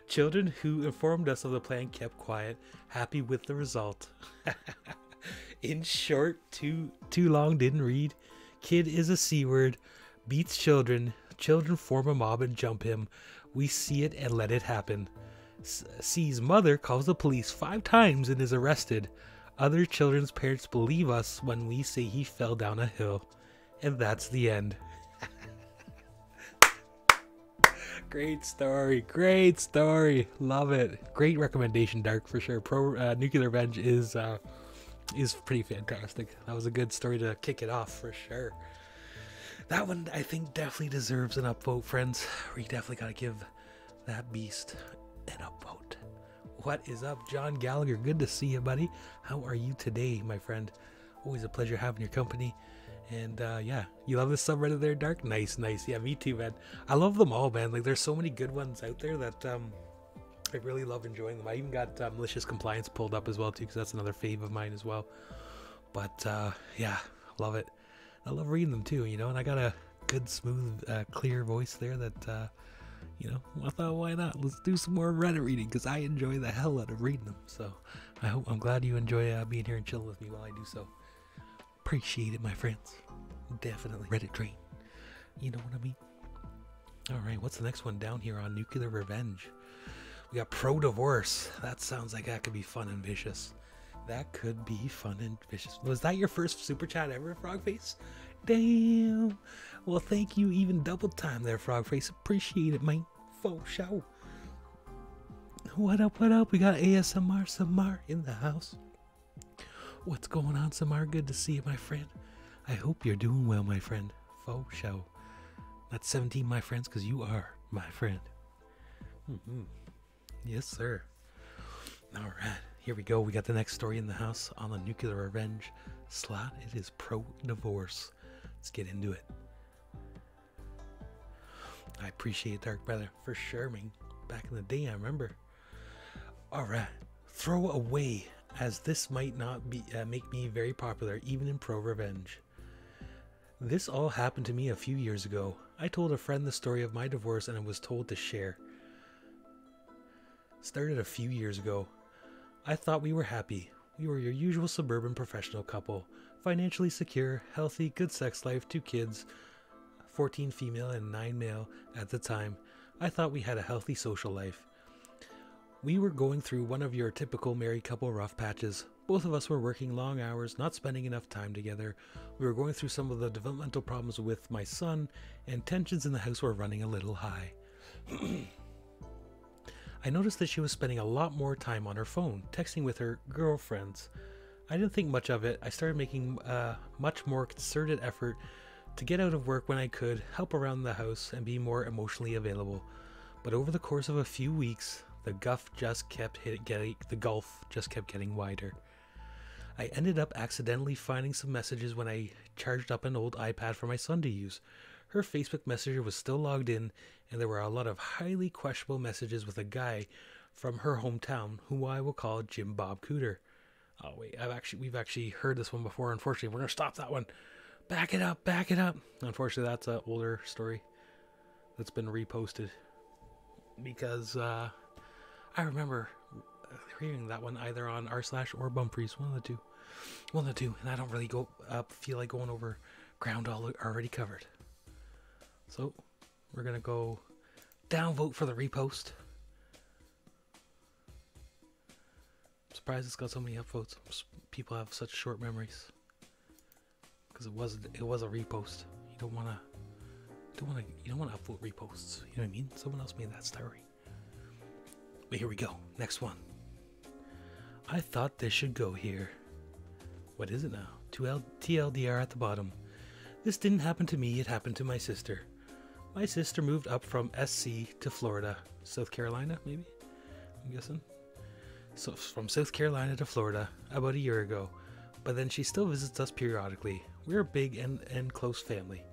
S1: Children who informed us of the plan kept quiet, happy with the result. In short, too long didn't read. Kid is a C word, beats children. Children form a mob and jump him. We see it and let it happen. C's mother calls the police 5 times and is arrested. Other children's parents believe us when we say he fell down a hill. And that's the end. Great story. Great story. Love it. Great recommendation, Dark, for sure. Nuclear Revenge is pretty fantastic. That was a good story to kick it off for sure. That one, I think, definitely deserves an upvote, friends. We definitely got to give that beast an upvote. What is up, John Gallagher? Good to see you, buddy. How are you today, my friend? Always a pleasure having your company. And yeah, you love this subreddit there, Dark? Nice. Yeah, me too, man. I love them all, man. Like, there's so many good ones out there that I really love enjoying them. I even got malicious compliance pulled up as well too, because that's another fave of mine as well. But yeah, love it. I love reading them too, you know. And I got a good, smooth, clear voice there that you know, I thought, why not? Let's do some more Reddit reading, because I enjoy the hell out of reading them. So I'm glad you enjoy being here and chilling with me while I do so. Appreciate it, my friends. Definitely. Reddit train. You know what I mean? All right, what's the next one down here on Nuclear Revenge? We got pro-divorce. That sounds like that could be fun and vicious. That could be fun and vicious. Was that your first super chat ever, Frogface? Damn. Well, thank you even double time there, Frogface. Appreciate it, mate. Faux show. What up, what up? We got ASMR Samar in the house. What's going on, Samar? Good to see you, my friend. I hope you're doing well, my friend. Faux show. Not 17, my friends, because you are my friend. Yes, sir. All right, here we go. We got the next story in the house on the Nuclear Revenge slot. It is pro-divorce. Let's get into it. I appreciate Dark Brother for sure, man. Back in the day, I remember. All right, throw away, as this might not be make me very popular, even in pro-revenge. This all happened to me a few years ago. I told a friend the story of my divorce and I was told to share. Started a few years ago. I thought we were happy. We were your usual suburban professional couple. Financially secure, healthy, good sex life, 2 kids, 14 female and 9 male at the time. I thought we had a healthy social life. We were going through one of your typical married couple rough patches. Both of us were working long hours, not spending enough time together. We were going through some of the developmental problems with my son, and tensions in the house were running a little high. I noticed that she was spending a lot more time on her phone, texting with her girlfriends. I didn't think much of it. I started making a much more concerted effort to get out of work when I could, help around the house, and be more emotionally available. But over the course of a few weeks, the gulf just kept getting wider. I ended up accidentally finding some messages when I charged up an old iPad for my son to use. Her Facebook Messenger was still logged in, and there were a lot of highly questionable messages with a guy from her hometown, who I will call Jim Bob Cooter. Oh wait, we've actually heard this one before. Unfortunately, we're gonna stop that one. Back it up. Unfortunately, that's an older story that's been reposted, because I remember hearing that one either on r/ or Bumfries, one of the two, and I don't really feel like going over ground already covered. So we're gonna go downvote for the repost. surprised it's got so many upvotes. People have such short memories. Because it was a repost. You don't want to upvote reposts. You know what I mean? Someone else made that story. But here we go. Next one. I thought this should go here. What is it now? TLDR at the bottom. This didn't happen to me, it happened to my sister. My sister moved up from SC to Florida. South Carolina, maybe? I'm guessing. So from South Carolina to Florida about a year ago. But then she still visits us periodically. We're a big and close family.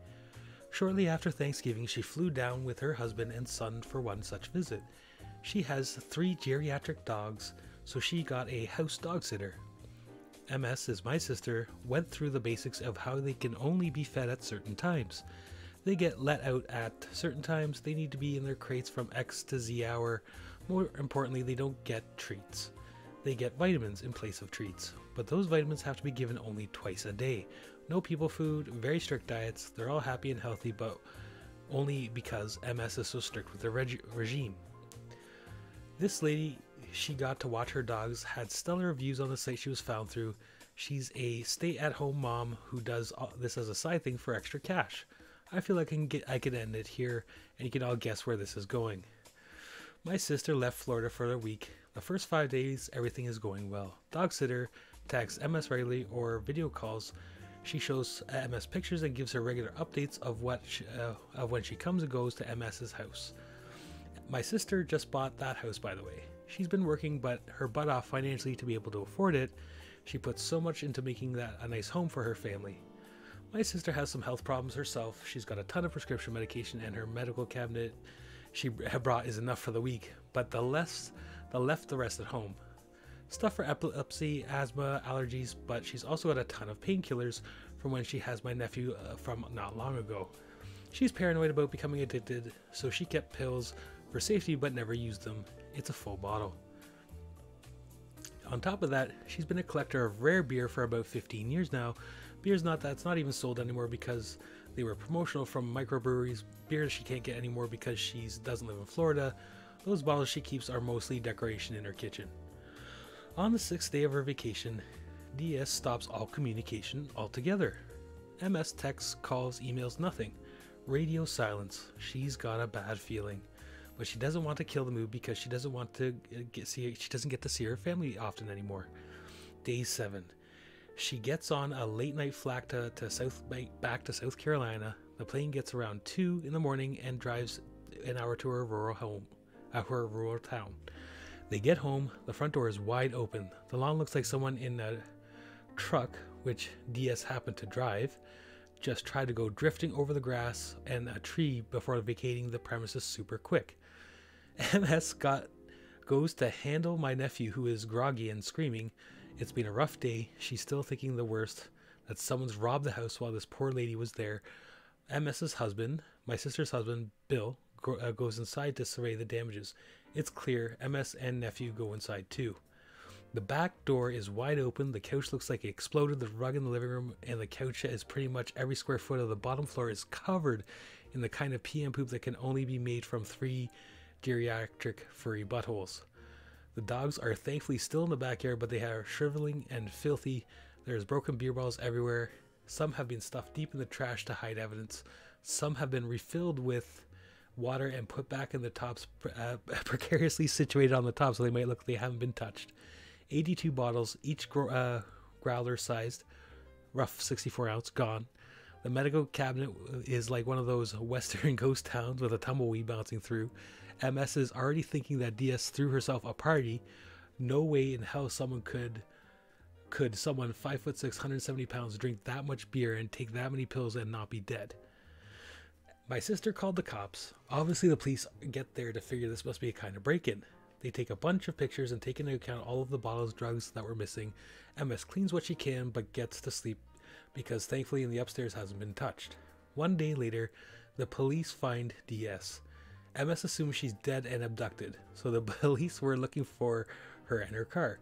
S1: Shortly after Thanksgiving, she flew down with her husband and son for one such visit. She has 3 geriatric dogs, so she got a house dog sitter. MS is my sister, went through the basics of how they can only be fed at certain times. They get let out at certain times, they need to be in their crates from X to Z hour. More importantly, they don't get treats. They get vitamins in place of treats, but those vitamins have to be given only twice a day. No people food, very strict diets, they're all happy and healthy, but only because MS is so strict with their regime. This lady, she got to watch her dogs, had stellar reviews on the site she was found through. She's a stay-at-home mom who does this as a side thing for extra cash. I feel like I could end it here, and you can all guess where this is going. My sister left Florida for a week. The first 5 days, everything is going well. Dog sitter texts MS regularly or video calls. She shows MS pictures and gives her regular updates of when she comes and goes to MS's house. My sister just bought that house, by the way. She's been working her butt off financially to be able to afford it. She puts so much into making that a nice home for her family. My sister has some health problems herself. She's got a ton of prescription medication, and her medical cabinet she brought is enough for the week, but left the rest at home. Stuff for epilepsy, asthma, allergies, but she's also got a ton of painkillers from when she has my nephew from not long ago. She's paranoid about becoming addicted, so she kept pills for safety but never used them. It's a full bottle. On top of that, she's been a collector of rare beer for about 15 years now. Beer's that's not even sold anymore because they were promotional from microbreweries. Beers she can't get anymore because she doesn't live in Florida. Those bottles she keeps are mostly decoration in her kitchen. On the 6th day of her vacation, DS stops all communication altogether. MS texts, calls, emails, nothing. Radio silence. She's got a bad feeling. But she doesn't want to kill the mood because she doesn't want to she doesn't get to see her family often anymore. Day 7. She gets on a late night flight back to South Carolina. The plane gets around 2 in the morning and drives an hour to her rural town. They get home, the front door is wide open. The lawn looks like someone in a truck, which DS happened to drive, just tried to go drifting over the grass and a tree before vacating the premises super quick. MS goes to handle my nephew, who is groggy and screaming. It's been a rough day. She's still thinking the worst, that someone's robbed the house while this poor lady was there. MS's husband, my sister's husband, Bill, goes inside to survey the damages. It's clear MS and nephew go inside too. The back door is wide open. The couch looks like it exploded. The rug in the living room and the couch is pretty much every square foot of the bottom floor is covered in the kind of pee and poop that can only be made from 3 geriatric furry buttholes. The dogs are thankfully still in the backyard, but they are shriveling and filthy. There's broken beer bottles everywhere. Some have been stuffed deep in the trash to hide evidence. Some have been refilled with water and put back in the tops, precariously situated on the top so they might look like they haven't been touched. 82 bottles, each growler sized, rough 64 ounce, gone. The medical cabinet is like one of those western ghost towns with a tumbleweed bouncing through. MS is already thinking that DS threw herself a party. No way in hell someone could someone 5'6", 170 pounds drink that much beer and take that many pills and not be dead. My sister called the cops. Obviously the police get there to figure this must be a kind of break-in. They take a bunch of pictures and take into account all of the bottles, drugs that were missing. MS cleans what she can but gets to sleep because thankfully the upstairs hasn't been touched. One day later, the police find DS. MS assumes she's dead and abducted, so the police were looking for her and her car.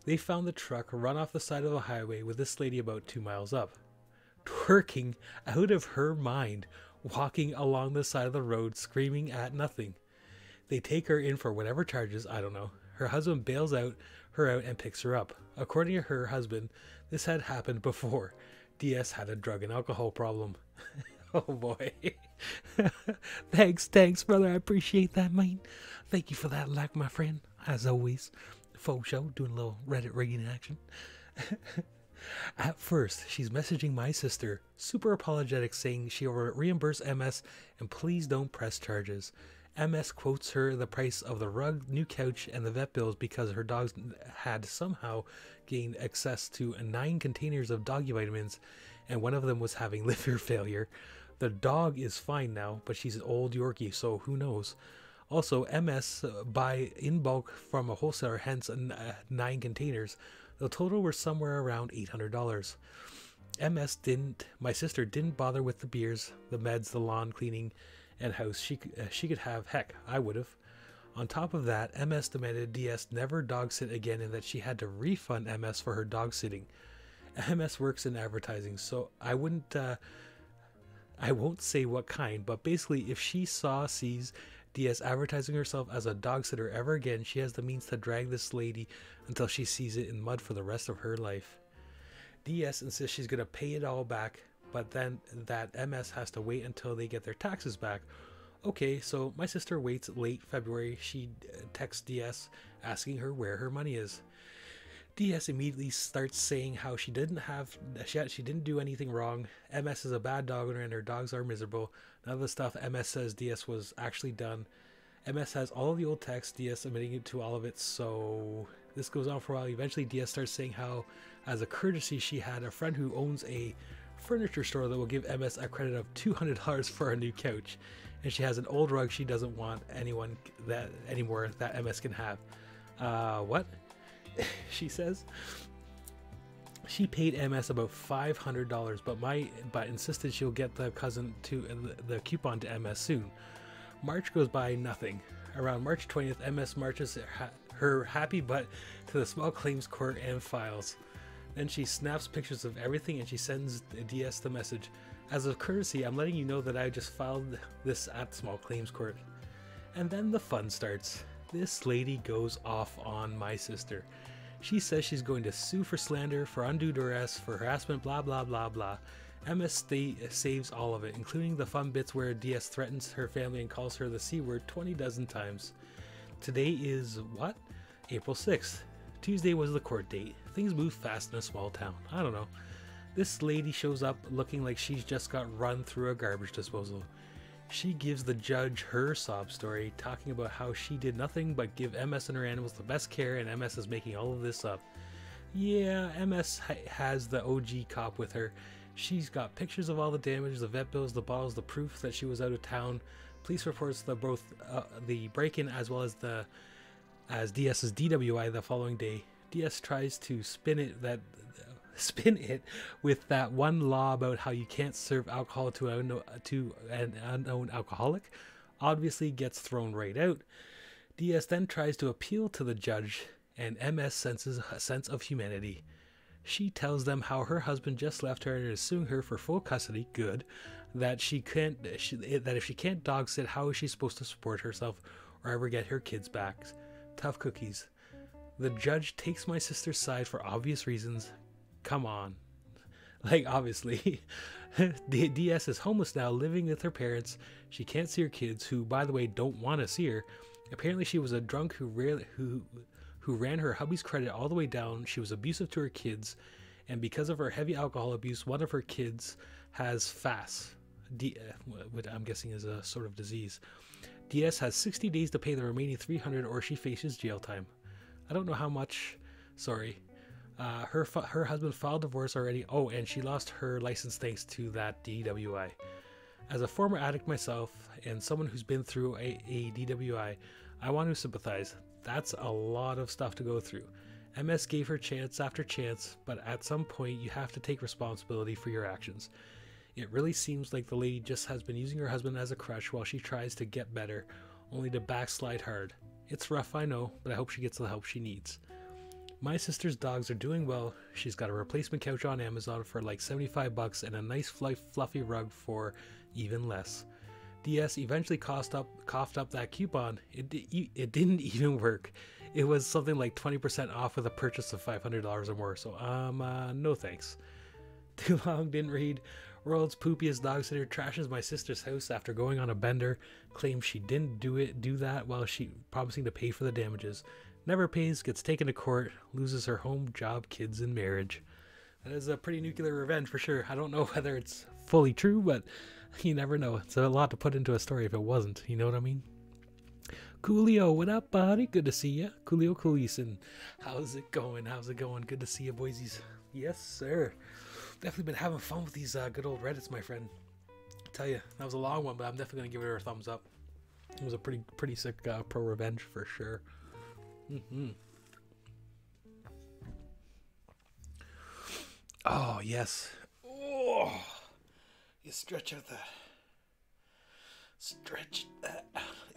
S1: They found the truck run off the side of a highway with this lady about 2 miles up, twerking out of her mind, walking along the side of the road, screaming at nothing. They take her in for whatever charges, I don't know. Her husband bails her out and picks her up. According to her husband, this had happened before. DS had a drug and alcohol problem. Oh boy. Thanks, brother. I appreciate that, mate. Thank you for that like, my friend. As always, faux show, doing a little Reddit rigging action. At first, she's messaging my sister, super apologetic, saying she'll reimburse MS and please don't press charges. MS quotes her the price of the rug, new couch, and the vet bills because her dogs had somehow gained access to 9 containers of doggy vitamins, and one of them was having liver failure. The dog is fine now, but she's an old Yorkie, so who knows. Also, MS buy in bulk from a wholesaler, hence 9 containers. The total were somewhere around $800. My sister didn't bother with the beers, the meds, the lawn cleaning, and house she could have. Heck, I would have. On top of that, MS demanded DS never dog sit again and that she had to refund MS for her dog sitting. MS works in advertising, so I won't say what kind, but basically if she sees DS advertising herself as a dog sitter ever again, she has the means to drag this lady until she sees it in mud for the rest of her life. DS insists she's going to pay it all back, but then that MS has to wait until they get their taxes back. Okay, so my sister waits late February. She texts DS asking her where her money is. DS immediately starts saying how she didn't do anything wrong. MS is a bad dog owner and her dogs are miserable. None of the stuff MS says DS was actually done. MS has all of the old texts, DS admitting to all of it, so this goes on for a while. Eventually DS starts saying how, as a courtesy, she had a friend who owns a furniture store that will give MS a credit of $200 for a new couch, and she has an old rug she doesn't want anymore that MS can have. What? She says she paid MS about $500, but insisted she'll get the coupon to MS soon. March goes by, nothing. Around March 20th, MS marches her happy butt to the small claims court and files. Then she snaps pictures of everything and she sends DS the message. As a courtesy, I'm letting you know that I just filed this at small claims court. And then the fun starts. This lady goes off on my sister. She says she's going to sue for slander, for undue duress, for harassment, blah blah blah blah. MS saves all of it, including the fun bits where DS threatens her family and calls her the C word 20 dozen times. Today is what? April 6th. Tuesday was the court date. Things move fast in a small town. I don't know. This lady shows up looking like she's just got run through a garbage disposal. She gives the judge her sob story, talking about how she did nothing but give MS and her animals the best care, and MS is making all of this up. Yeah, MS has the OG cop with her. She's got pictures of all the damage, the vet bills, the bottles, the proof that she was out of town. Police reports both the break-in as well as DS's DWI the following day. DS tries to spin it with that one law about how you can't serve alcohol to an unknown alcoholic. Obviously gets thrown right out. DS then tries to appeal to the judge, and MS senses a sense of humanity. She tells them how her husband just left her and is suing her for full custody. Good. That if she can't dog sit, how is she supposed to support herself or ever get her kids back? Tough cookies. The judge takes my sister's side for obvious reasons. Come on. Like, obviously. DS is homeless now, living with her parents. She can't see her kids, who, by the way, don't want to see her. Apparently she was a drunk who ran her hubby's credit all the way down. She was abusive to her kids, and because of her heavy alcohol abuse, one of her kids has FAS, what I'm guessing is a sort of disease. DS has 60 days to pay the remaining $300 or she faces jail time. I don't know how much. Sorry. Her husband filed divorce already. Oh, and she lost her license thanks to that DWI. As a former addict myself and someone who's been through a DWI, I want to sympathize. That's a lot of stuff to go through. MS gave her chance after chance, but at some point you have to take responsibility for your actions. It really seems like the lady just has been using her husband as a crutch while she tries to get better, only to backslide hard. It's rough, I know, but I hope she gets the help she needs. My sister's dogs are doing well. She's got a replacement couch on Amazon for like $75 and a nice fluffy rug for even less. DS eventually coughed up that coupon. It didn't even work. it was something like 20% off with a purchase of $500 or more. So, no thanks. Too long, didn't read. World's poopiest dog sitter trashes my sister's house after going on a bender. Claims she didn't do that while she promising to pay for the damages. Never pays, gets taken to court, loses her home, job, kids, and marriage. That is a pretty nuclear revenge for sure. I don't know whether it's fully true, but you never know. It's a lot to put into a story if it wasn't. You know what I mean? Coolio, what up, buddy? Good to see ya. Coolio Coolison. How's it going? How's it going? Good to see you, boysies. Yes, sir. Definitely been having fun with these good old Reddits, my friend. I tell you, that was a long one, but I'm definitely going to give it a thumbs up. It was a pretty sick ProRevenge for sure. Oh, yes. Oh, you stretch out that. Stretch that.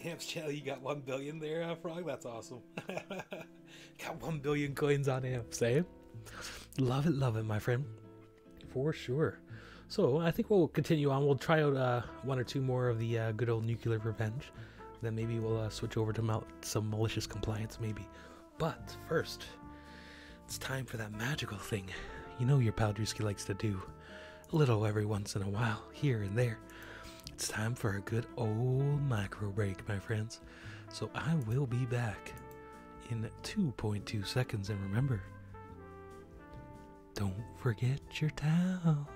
S1: Amps channel, you got 1 billion there, Frog? That's awesome. Got 1 billion coins on Amps, eh? Love it, my friend. For sure. So, I think we'll continue on. We'll try out 1 or 2 more of the good old nuclear revenge. Then maybe we'll switch over to some malicious compliance, maybe. But first, it's time for that magical thing you know your pal Drewski likes to do. A little every once in a while, here and there. It's time for a good old micro break, my friends. So I will be back in 2.2 seconds. And remember, don't forget your towel.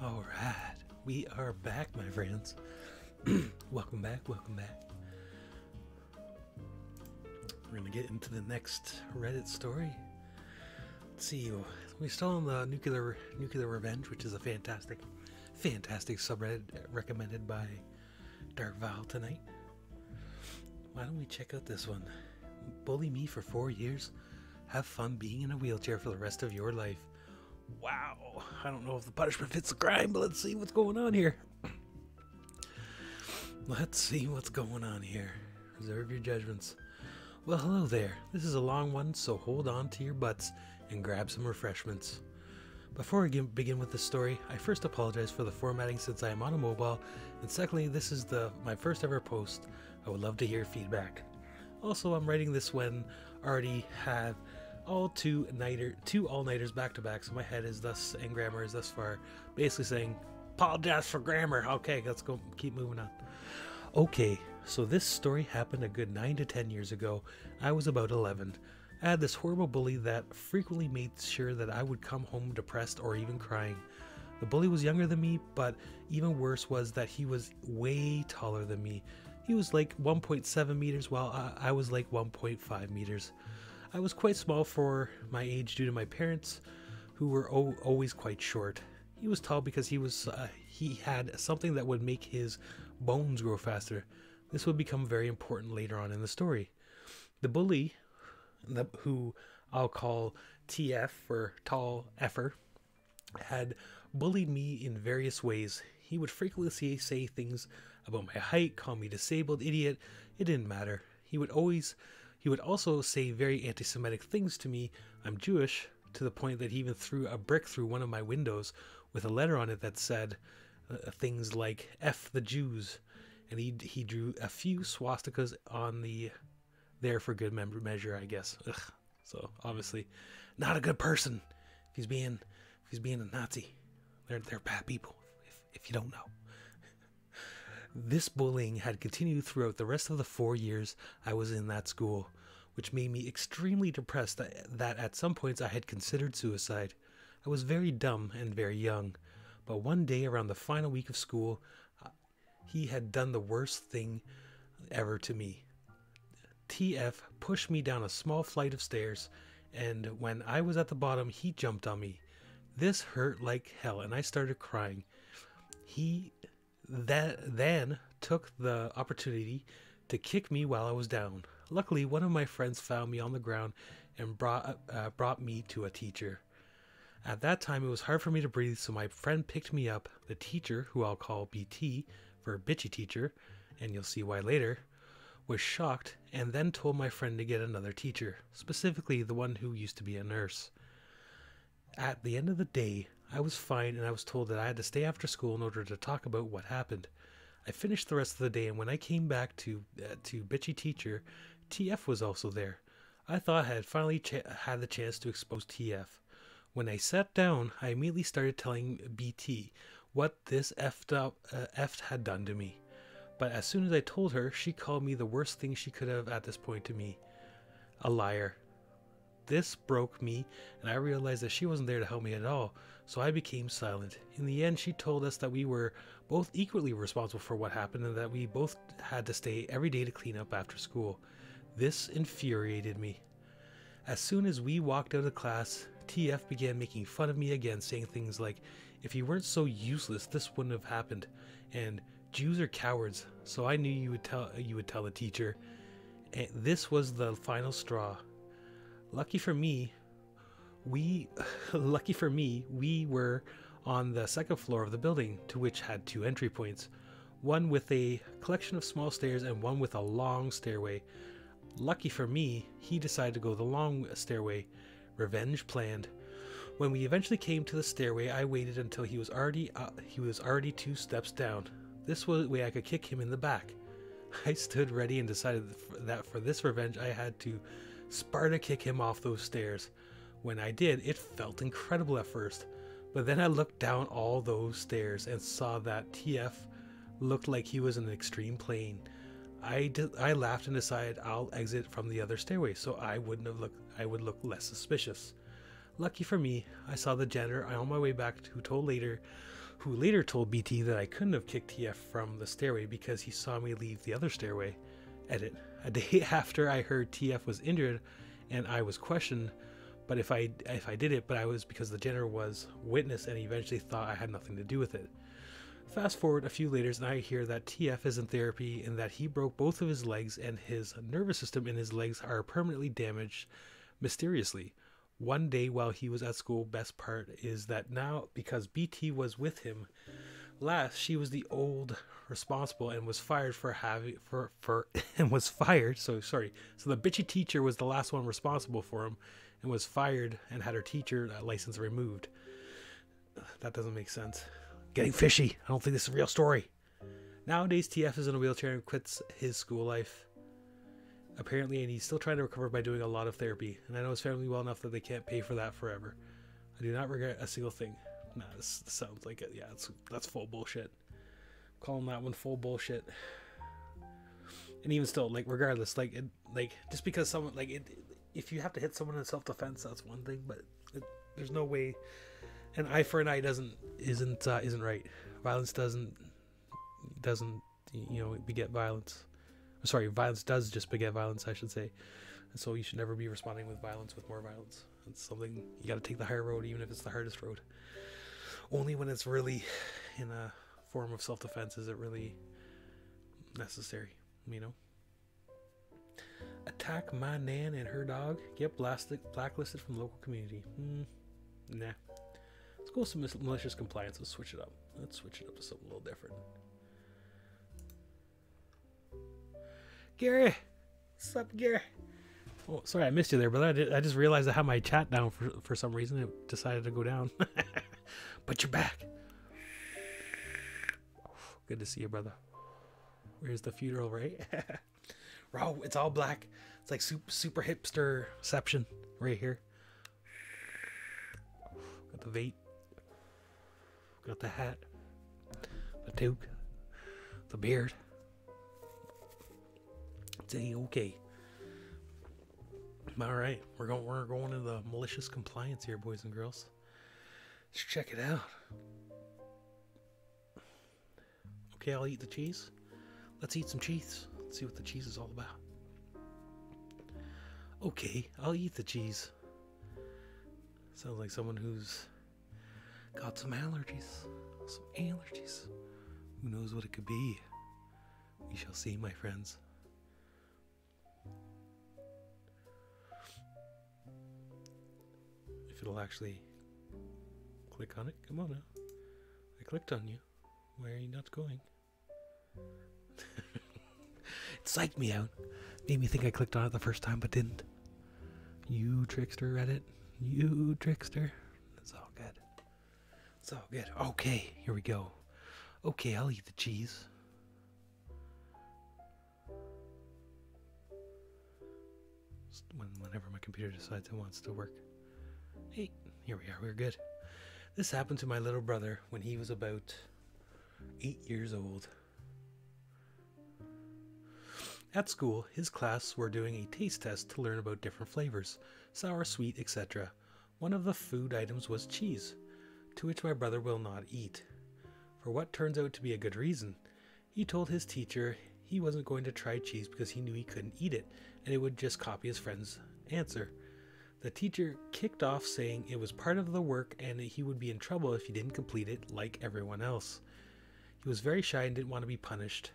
S1: All right, we are back, my friends. Welcome back. We're gonna get into the next Reddit story. Let's see, we're still on the nuclear revenge, which is a fantastic subreddit recommended by Dark Val tonight. Why don't we check out this one? Bully me for 4 years. Have fun being in a wheelchair for the rest of your life. Wow, I don't know if the punishment fits the crime, but let's see what's going on here. Reserve your judgments. Well, hello there. This is a long one, so hold on to your butts and grab some refreshments. Before we begin with the story, I first apologize for the formatting since I am on a mobile, and secondly, this is my first ever post. I would love to hear feedback. Also, I'm writing this when I already have two all-nighters back-to-back, so my head is thus, and grammar is thus far, basically saying, apologize for grammar. Okay, let's go, keep moving on. Okay, so this story happened a good 9 to 10 years ago. I was about 11. I had this horrible bully that frequently made sure that I would come home depressed or even crying. The bully was younger than me, but even worse was that he was way taller than me. He was like 1.7 meters while I was like 1.5 meters. I was quite small for my age due to my parents, who were always quite short. He was tall because he had something that would make his bones grow faster. This would become very important later on in the story. The bully, who I'll call TF for tall effer, had bullied me in various ways. He would frequently say things about my height, call me disabled, idiot. It didn't matter. He would also say very anti-Semitic things to me. I'm Jewish, to the point that he even threw a brick through one of my windows, with a letter on it that said things like F the Jews, and he drew a few swastikas on the there for good measure, I guess. Ugh. So obviously not a good person if he's being a Nazi. They're bad people if you don't know. This bullying had continued throughout the rest of the 4 years I was in that school, which made me extremely depressed that at some points I had considered suicide. I was very dumb and very young, but one day around the final week of school, he had done the worst thing ever to me. TF pushed me down a small flight of stairs, and when I was at the bottom, he jumped on me. This hurt like hell, and I started crying. He then took the opportunity to kick me while I was down. Luckily, one of my friends found me on the ground and brought me to a teacher. At that time, it was hard for me to breathe, so my friend picked me up. The teacher, who I'll call BT for bitchy teacher, and you'll see why later, was shocked and then told my friend to get another teacher, specifically the one who used to be a nurse. At the end of the day, I was fine, and I was told that I had to stay after school in order to talk about what happened. I finished the rest of the day, and when I came back to bitchy teacher, TF was also there. I thought I had finally had the chance to expose TF. When I sat down, I immediately started telling BT what this F had done to me. But as soon as I told her, she called me the worst thing she could have at this point to me. A liar. This broke me, and I realized that she wasn't there to help me at all, so I became silent. In the end, she told us that we were both equally responsible for what happened and that we both had to stay every day to clean up after school. This infuriated me. As soon as we walked out of class, TF began making fun of me again, saying things like, "If you weren't so useless, this wouldn't have happened," and "Jews are cowards," so I knew you would tell the teacher. And this was the final straw. Lucky for me, we were on the second floor of the building, to which had 2 entry points, one with a collection of small stairs and one with a long stairway. Lucky for me, he decided to go the long stairway. Revenge planned. When we eventually came to the stairway, I waited until he was already 2 steps down. This way I could kick him in the back. I stood ready and decided that for this revenge I had to Sparta kick him off those stairs. When I did, it felt incredible at first, but then I looked down all those stairs and saw that TF looked like he was in an extreme pain. I laughed and decided I'll exit from the other stairway so I would look less suspicious. Lucky for me, I saw the janitor on my way back who later told BT that I couldn't have kicked TF from the stairway because he saw me leave the other stairway. Edit. A day after I heard TF was injured and I was questioned, but if I did it, but I was because the janitor was witness and he eventually thought I had nothing to do with it. Fast forward a few later and I hear that TF is in therapy and that he broke both of his legs and his nervous system in his legs are permanently damaged mysteriously. One day while he was at school, best part is that now, because BT was with him last, she was the old responsible and was fired so the bitchy teacher was the last one responsible for him and was fired and had her teacher license removed. That doesn't make sense. Getting fishy. I don't think this is a real story. Nowadays, TF is in a wheelchair and quits his school life. Apparently, and he's still trying to recover by doing a lot of therapy. And I know his family well enough that they can't pay for that forever. I do not regret a single thing. Nah, this sounds like it. Yeah, that's full bullshit. I'm calling that one full bullshit. And even still, like, regardless, just because someone, if you have to hit someone in self-defense, that's one thing. But there's no way. An eye for an eye isn't right. Violence doesn't beget violence. Sorry, violence does just beget violence, I should say. And so you should never be responding with violence with more violence. It's something you got to take the higher road, even if it's the hardest road. Only when it's really in a form of self-defense is it really necessary, Attack my nan and her dog. Get blacklisted from local community. Nah. Let's go with some malicious compliance. Let's switch it up. Let's switch it up to something a little different. Gary! What's up, Gary? Oh, sorry I missed you there, but I just realized I had my chat down for some reason. It decided to go down. But you're back. Good to see you, brother. Where's the funeral, right? Bro, it's all black. It's like super hipsterception right here. Got the vape. Got the hat. The toque. The beard. Say okay. All right, we're going into the malicious compliance here, boys and girls. Let's check it out. Okay, I'll eat the cheese. Let's eat some cheese. Let's see what the cheese is all about. Okay, I'll eat the cheese. Sounds like someone who's got some allergies. Some allergies. Who knows what it could be? We shall see, my friends. If it'll actually click on it. Come on now. I clicked on you. Why are you not going? It psyched me out. Made me think I clicked on it the first time but didn't. You trickster, Reddit. You trickster. It's all good. It's all good. Okay, here we go. Okay, I'll eat the cheese. Whenever my computer decides it wants to work. Hey, here we are. We're good. This happened to my little brother when he was about 8 years old. At school, his class were doing a taste test to learn about different flavors, sour, sweet, etc. One of the food items was cheese, to which my brother will not eat. For what turns out to be a good reason. He told his teacher he wasn't going to try cheese because he knew he couldn't eat it, and it would just copy his friend's answer. The teacher kicked off saying it was part of the work and he would be in trouble if he didn't complete it like everyone else. He was very shy and didn't want to be punished.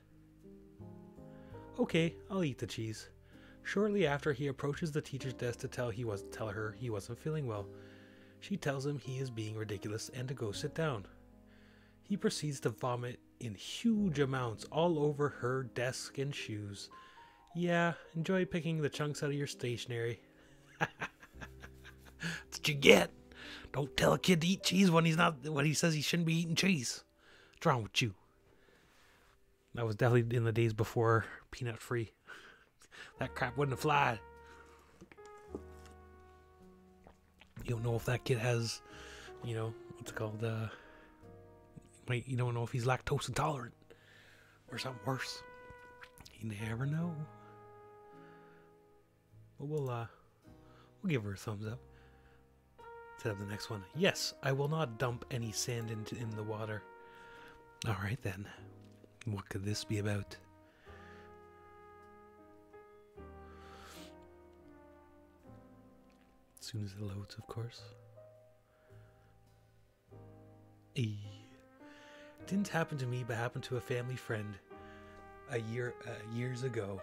S1: Okay, I'll eat the cheese. Shortly after, he approaches the teacher's desk to tell her he wasn't feeling well. She tells him he is being ridiculous and to go sit down. He proceeds to vomit in huge amounts all over her desk and shoes. Yeah, enjoy picking the chunks out of your stationery. That's what you get. Don't tell a kid to eat cheese when he says he shouldn't be eating cheese. What's wrong with you? That was definitely in the days before peanut free. That crap wouldn't have flied. You don't know if that kid has, what's it called? You don't know if he's lactose intolerant or something worse. You never know. But we'll give her a thumbs up. Let's have the next one. Yes, I will not dump any sand in the water. All right then. What could this be about? As soon as it loads, of course. Didn't happen to me, but happened to a family friend years ago.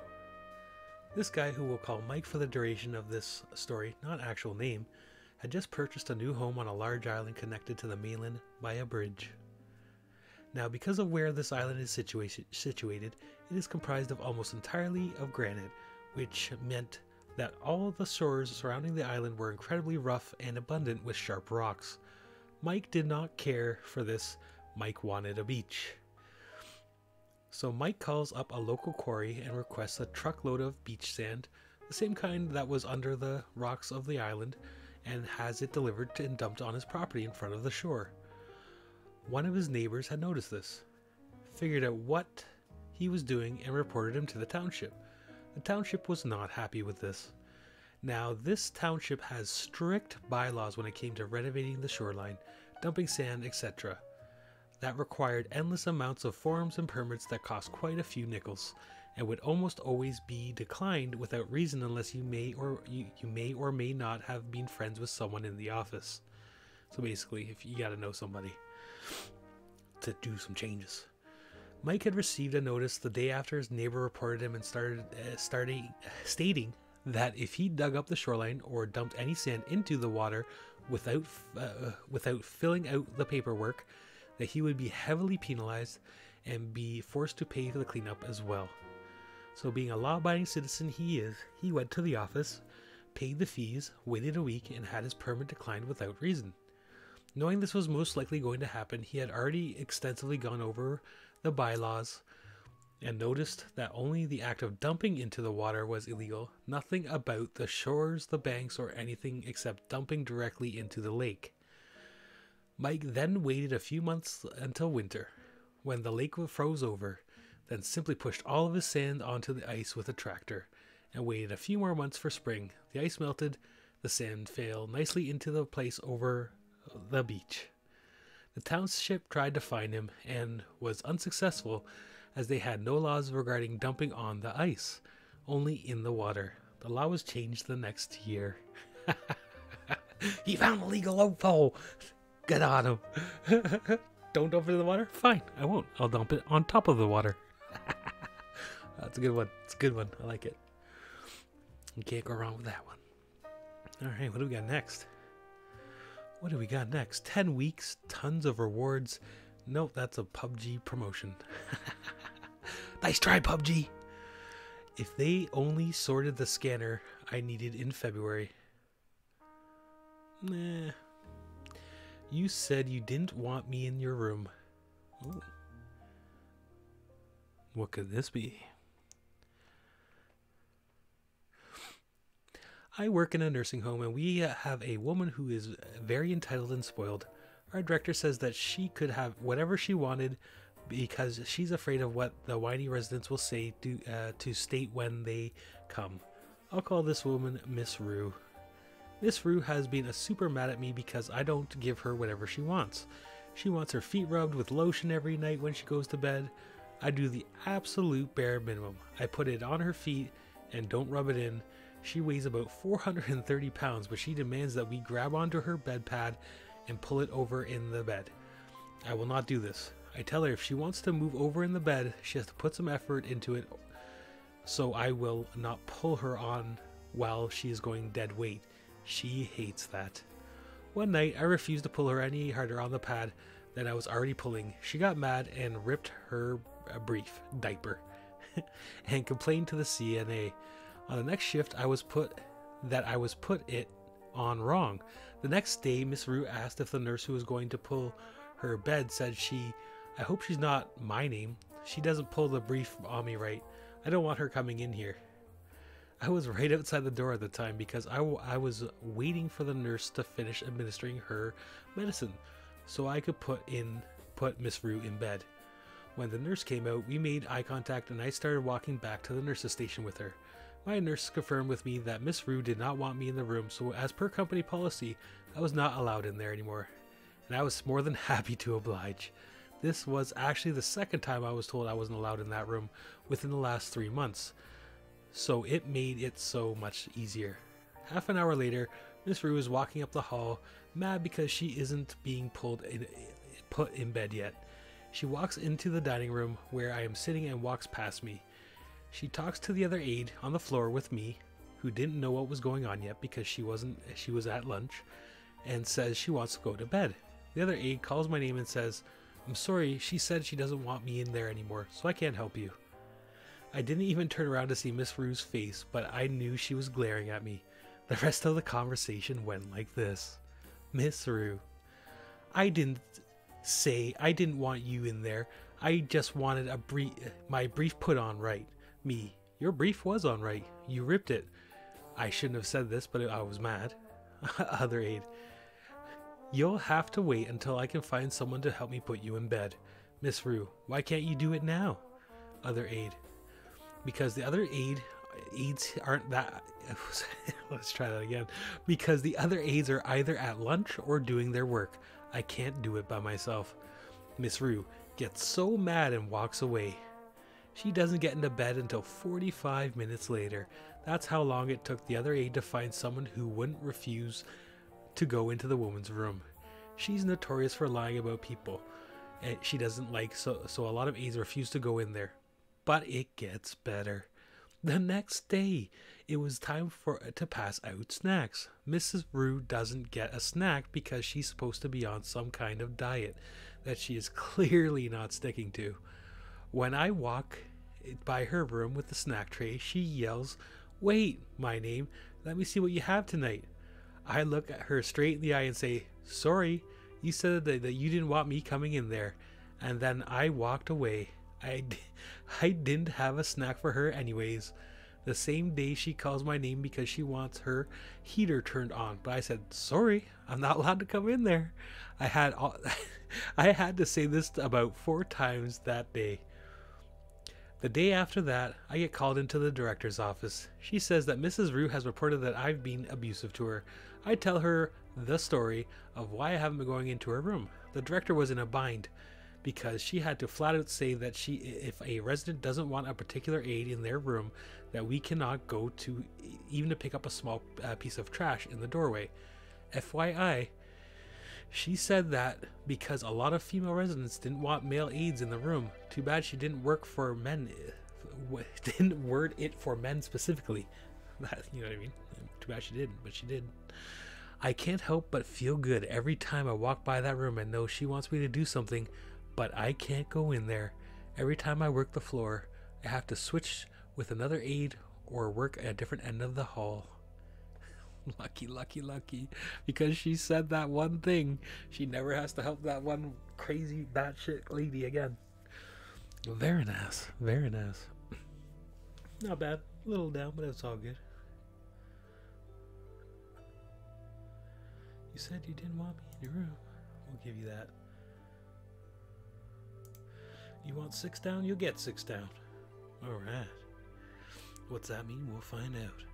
S1: This guy, who we'll call Mike for the duration of this story, not actual name, had just purchased a new home on a large island connected to the mainland by a bridge. Now, because of where this island is situated, it is comprised of almost entirely of granite, which meant that all the shores surrounding the island were incredibly rough and abundant with sharp rocks. Mike did not care for this. Mike wanted a beach. So Mike calls up a local quarry and requests a truckload of beach sand, the same kind that was under the rocks of the island, and has it delivered and dumped on his property in front of the shore. One of his neighbors had noticed this, figured out what he was doing, and reported him to the township. The township was not happy with this. Now, this township has strict bylaws when it came to renovating the shoreline, dumping sand, etc. That required endless amounts of forms and permits that cost quite a few nickels, and would almost always be declined without reason unless you may or may not have been friends with someone in the office. So basically, if you got to know somebody to do some changes. Mike had received a notice the day after his neighbor reported him and started stating that if he dug up the shoreline or dumped any sand into the water without filling out the paperwork, that he would be heavily penalized and be forced to pay for the cleanup as well. So being a law-abiding citizen he went to the office, paid the fees, waited a week, and had his permit declined without reason. Knowing this was most likely going to happen, he had already extensively gone over the bylaws and noticed that only the act of dumping into the water was illegal. Nothing about the shores, the banks, or anything except dumping directly into the lake. Mike then waited a few months until winter, when the lake froze over, then simply pushed all of his sand onto the ice with a tractor, and waited a few more months for spring. The ice melted, the sand fell nicely into the place over the beach. The township tried to find him and was unsuccessful, as they had no laws regarding dumping on the ice, only in the water. The law was changed the next year. He found a legal loophole. Get on him. Don't dump it in the water? Fine, I won't. I'll dump it on top of the water. That's a good one. It's a good one. I like it. You can't go wrong with that one. All right, what do we got next? What do we got next? 10 weeks, tons of rewards. Nope, that's a PUBG promotion. Nice try, PUBG. If they only sorted the scanner I needed in February. Nah. You said you didn't want me in your room. Ooh. What could this be? I work in a nursing home, and we have a woman who is very entitled and spoiled. Our director says that she could have whatever she wanted because she's afraid of what the whiny residents will say to state when they come. I'll call this woman Miss Rue. Miss Rue has been super mad at me because I don't give her whatever she wants. She wants her feet rubbed with lotion every night when she goes to bed. I do the absolute bare minimum. I put it on her feet and don't rub it in. She weighs about 430 pounds, but she demands that we grab onto her bed pad and pull it over in the bed. I will not do this. I tell her if she wants to move over in the bed, she has to put some effort into it, so I will not pull her on while she is going dead weight. She hates that. One night, I refused to pull her any harder on the pad than I was already pulling. She got mad and ripped her brief diaper and complained to the CNA. On the next shift, I was put it on wrong. The next day, Miss Rue asked if the nurse who was going to pull her bed said I hope she's not my name. She doesn't pull the brief on me right. I don't want her coming in here. I was right outside the door at the time because I was waiting for the nurse to finish administering her medicine so I could put Miss Rue in bed. When the nurse came out, we made eye contact and I started walking back to the nurse's station with her. My nurse confirmed with me that Miss Rue did not want me in the room, so as per company policy, I was not allowed in there anymore. And I was more than happy to oblige. This was actually the second time I was told I wasn't allowed in that room within the last 3 months. So it made it so much easier. Half an hour later, Miss Rue is walking up the hall, mad because she isn't being put in bed yet. She walks into the dining room where I am sitting and walks past me. She talks to the other aide on the floor with me, who didn't know what was going on yet because she was at lunch, and says she wants to go to bed. The other aide calls my name and says, "I'm sorry, she said she doesn't want me in there anymore, so I can't help you." I didn't even turn around to see Miss Rue's face, but I knew she was glaring at me. The rest of the conversation went like this. Miss Rue, I didn't say I didn't want you in there. I just wanted my brief put on right. Me, your brief was on right. You ripped it. I shouldn't have said this, but I was mad. Other aide, you'll have to wait until I can find someone to help me put you in bed. Miss Rue, why can't you do it now? Other aide, because the other aides aren't that. Let's try that again. Because the other aides are either at lunch or doing their work. I can't do it by myself. Miss Rue gets so mad and walks away. She doesn't get into bed until 45 minutes later. That's how long it took the other aide to find someone who wouldn't refuse to go into the woman's room. She's notorious for lying about people and she doesn't like, so a lot of aides refuse to go in there. But it gets better. The next day, it was time to pass out snacks. Mrs. Rue doesn't get a snack because she's supposed to be on some kind of diet that she is clearly not sticking to. When I walk by her room with the snack tray, she yells, "Wait, my name, let me see what you have tonight." I look at her straight in the eye and say, "Sorry, You said that you didn't want me coming in there, and then I walked away. I didn't have a snack for her anyways. The same day she calls my name because she wants her heater turned on, but I said, sorry, I'm not allowed to come in there. I had I had to say this about 4 times that day. The day after that, I get called into the director's office. She says that Mrs. Rue has reported that I've been abusive to her. I tell her the story of why I haven't been going into her room. The director was in a bind because she had to flat out say that if a resident doesn't want a particular aid in their room, that we cannot go to even to pick up a small piece of trash in the doorway. FYI, she said that because a lot of female residents didn't want male aides in the room. Too bad she didn't work for men. Didn't word it for men specifically. You know what I mean? Too bad she didn't, but she did. I can't help but feel good every time I walk by that room and know she wants me to do something, but I can't go in there. Every time I work the floor, I have to switch with another aide or work at a different end of the hall. Lucky, lucky, lucky. Because she said that one thing, she never has to help that one crazy batshit lady again. Very nice. Very nice. Not bad. A little down, but it's all good. You said you didn't want me in your room. We'll give you that. You want 6 down? You'll get 6 down. Alright. What's that mean? We'll find out.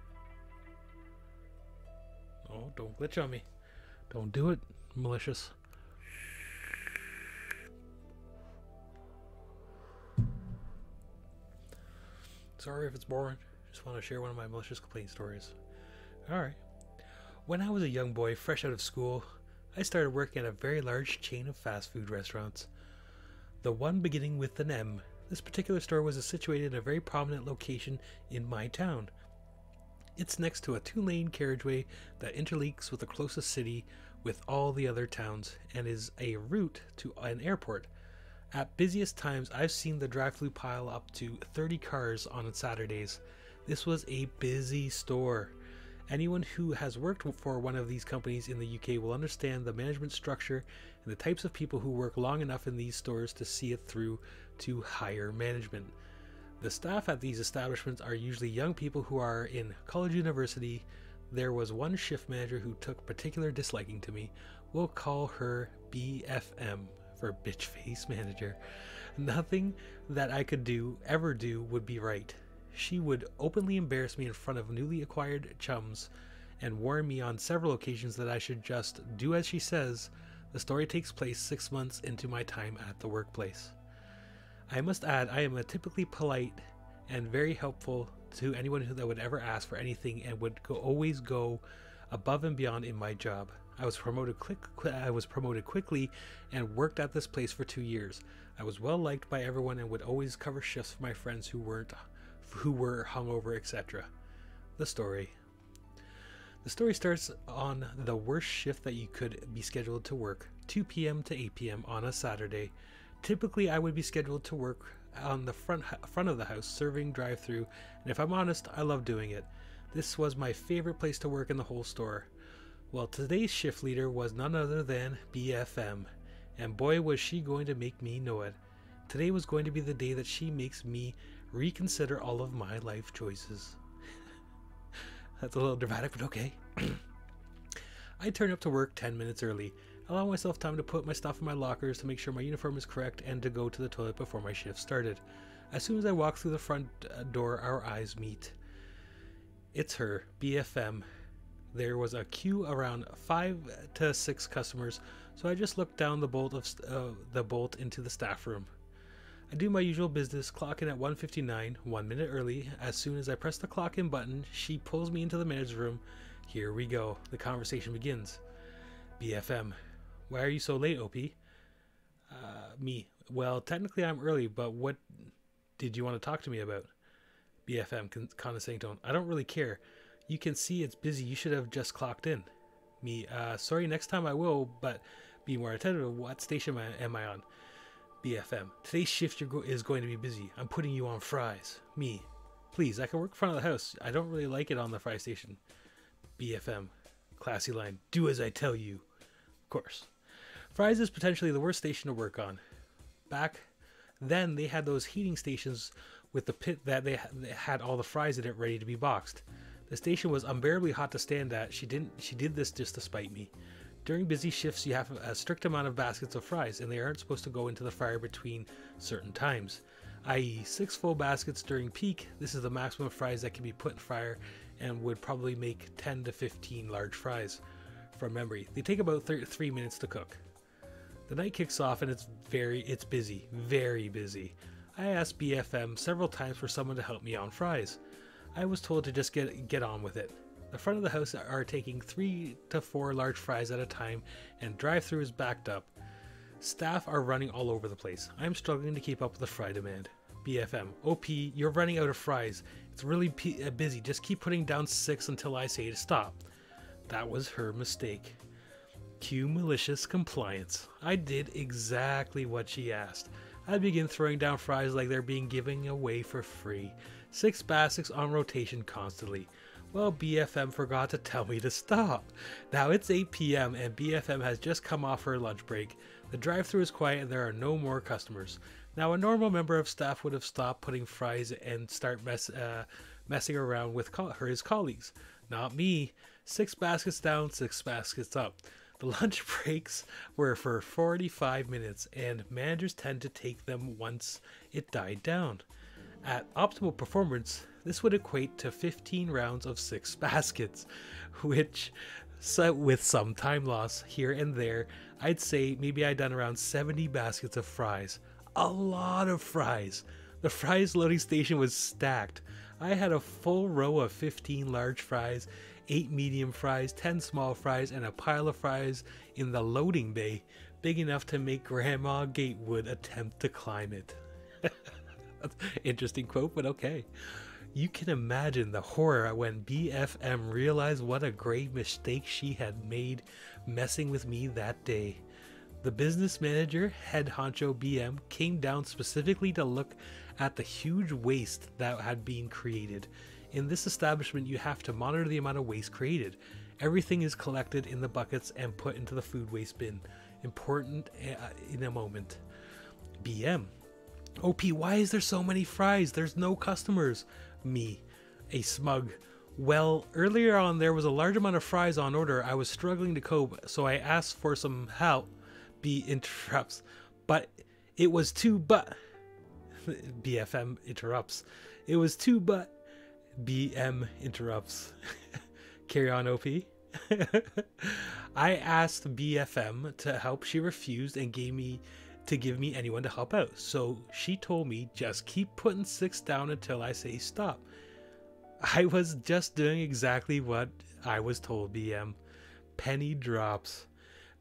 S1: Oh, don't glitch on me. Don't do it, malicious. Sorry if it's boring. Just want to share one of my malicious complaint stories. Alright. When I was a young boy, fresh out of school, I started working at a very large chain of fast food restaurants. The one beginning with an M. This particular store was situated in a very prominent location in my town. It's next to a 2-lane carriageway that interlinks with the closest city with all the other towns and is a route to an airport. At busiest times, I've seen the drive-thru pile up to 30 cars on Saturdays. This was a busy store. Anyone who has worked for one of these companies in the UK will understand the management structure and the types of people who work long enough in these stores to see it through to higher management. The staff at these establishments are usually young people who are in college, university. There was one shift manager who took particular disliking to me. We'll call her BFM for bitch face manager. Nothing that I could ever do would be right. She would openly embarrass me in front of newly acquired chums and warn me on several occasions that I should just do as she says. The story takes place 6 months into my time at the workplace. I must add, I am a typically polite and very helpful to anyone that would ever ask for anything and would always go above and beyond in my job. I was promoted quickly and worked at this place for 2 years. I was well liked by everyone and would always cover shifts for my friends who were hungover, etc. The story starts on the worst shift that you could be scheduled to work, 2 p.m. to 8 p.m. on a Saturday. Typically, I would be scheduled to work on the front of the house, serving drive-thru, and if I'm honest, I love doing it. This was my favorite place to work in the whole store. Well, today's shift leader was none other than BFM, and boy was she going to make me know it. Today was going to be the day that she makes me reconsider all of my life choices. That's a little dramatic, but okay. I turn up to work 10 minutes early. Allow myself time to put my stuff in my lockers to make sure my uniform is correct and to go to the toilet before my shift started. As soon as I walk through the front door, our eyes meet. It's her, BFM. There was a queue around 5 to 6 customers, so I just looked down the bolt into the staff room. I do my usual business, clock in at 1:59, 1 minute early. As soon as I press the clock in button, she pulls me into the manager's room. Here we go. The conversation begins. BFM. Why are you so late, OP? Me. Well, technically I'm early, but what did you want to talk to me about? BFM, condescending tone. I don't really care. You can see it's busy. You should have just clocked in. Me. Sorry, next time I will, but be more attentive. What station am I on? BFM. Today's shift is going to be busy. I'm putting you on fries. Me. Please, I can work in front of the house. I don't really like it on the fry station. BFM. Classy line. Do as I tell you. Of course. Fries is potentially the worst station to work on. Back then, they had those heating stations with the pit that they had all the fries in it ready to be boxed. The station was unbearably hot to stand at. She did this just to spite me. During busy shifts, you have a strict amount of baskets of fries, and they aren't supposed to go into the fryer between certain times, i.e. 6 full baskets during peak. This is the maximum of fries that can be put in fryer and would probably make 10 to 15 large fries. From memory, they take about 3 minutes to cook. The night kicks off and it's busy, very busy. I asked BFM several times for someone to help me on fries. I was told to just get on with it. The front of the house are taking 3 to 4 large fries at a time, and drive-through is backed up. Staff are running all over the place. I'm struggling to keep up with the fry demand. BFM, OP, you're running out of fries. It's really busy. Just keep putting down 6 until I say to stop. That was her mistake. Cue malicious compliance. I did exactly what she asked. I begin throwing down fries like they're being given away for free. 6 baskets on rotation constantly. Well, BFM forgot to tell me to stop. Now it's 8 p.m. and BFM has just come off her lunch break. The drive-thru is quiet and there are no more customers. Now a normal member of staff would have stopped putting fries and start messing around with his colleagues. Not me. 6 baskets down, 6 baskets up. The lunch breaks were for 45 minutes and managers tend to take them once it died down. At optimal performance, this would equate to 15 rounds of 6 baskets, which, with some time loss here and there, I'd say maybe I'd done around 70 baskets of fries. A lot of fries. The fries loading station was stacked. I had a full row of 15 large fries, 8 medium fries, 10 small fries, and a pile of fries in the loading bay, big enough to make Grandma Gatewood attempt to climb it. Interesting quote, but okay. You can imagine the horror when BFM realized what a grave mistake she had made messing with me that day. The business manager, head honcho BM, came down specifically to look at the huge waste that had been created. In this establishment, you have to monitor the amount of waste created. Everything is collected in the buckets and put into the food waste bin. Important in a moment. BM. OP, why is there so many fries? There's no customers. Me, a smug. Well, earlier on there was a large amount of fries on order. I was struggling to cope, so I asked for some help. B interrupts. But it was too BFM interrupts. It was too BM interrupts. Carry on, OP. I asked BFM to help. She refused and give me anyone to help out. So she told me just keep putting 6 down until I say stop. I was just doing exactly what I was told, BM. Penny drops.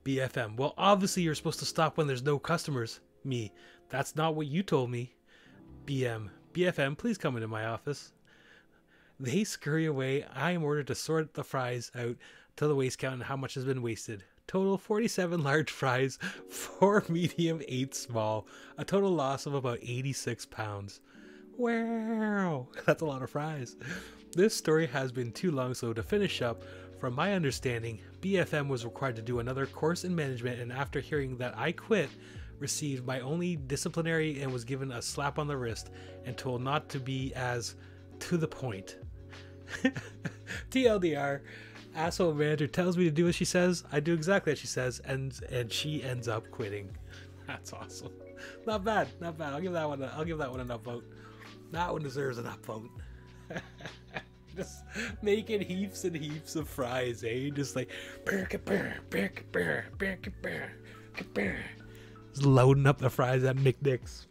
S1: BFM, well, obviously you're supposed to stop when there's no customers. Me, that's not what you told me. BFM, please come into my office. They scurry away. I am ordered to sort the fries out to the waste count and how much has been wasted. Total 47 large fries, 4 medium, 8 small. A total loss of about 86 pounds. Wow, that's a lot of fries. This story has been too long, so to finish up, from my understanding, BFM was required to do another course in management, and after hearing that I quit, received my only disciplinary and was given a slap on the wrist and told not to be as to the point. TLDR, asshole manager tells me to do what she says. I do exactly what she says, and she ends up quitting. That's awesome. Not bad, not bad. I'll give that one an upvote. That one deserves an upvote. Just making heaps and heaps of fries, eh? Just like just loading up the fries at McDick's.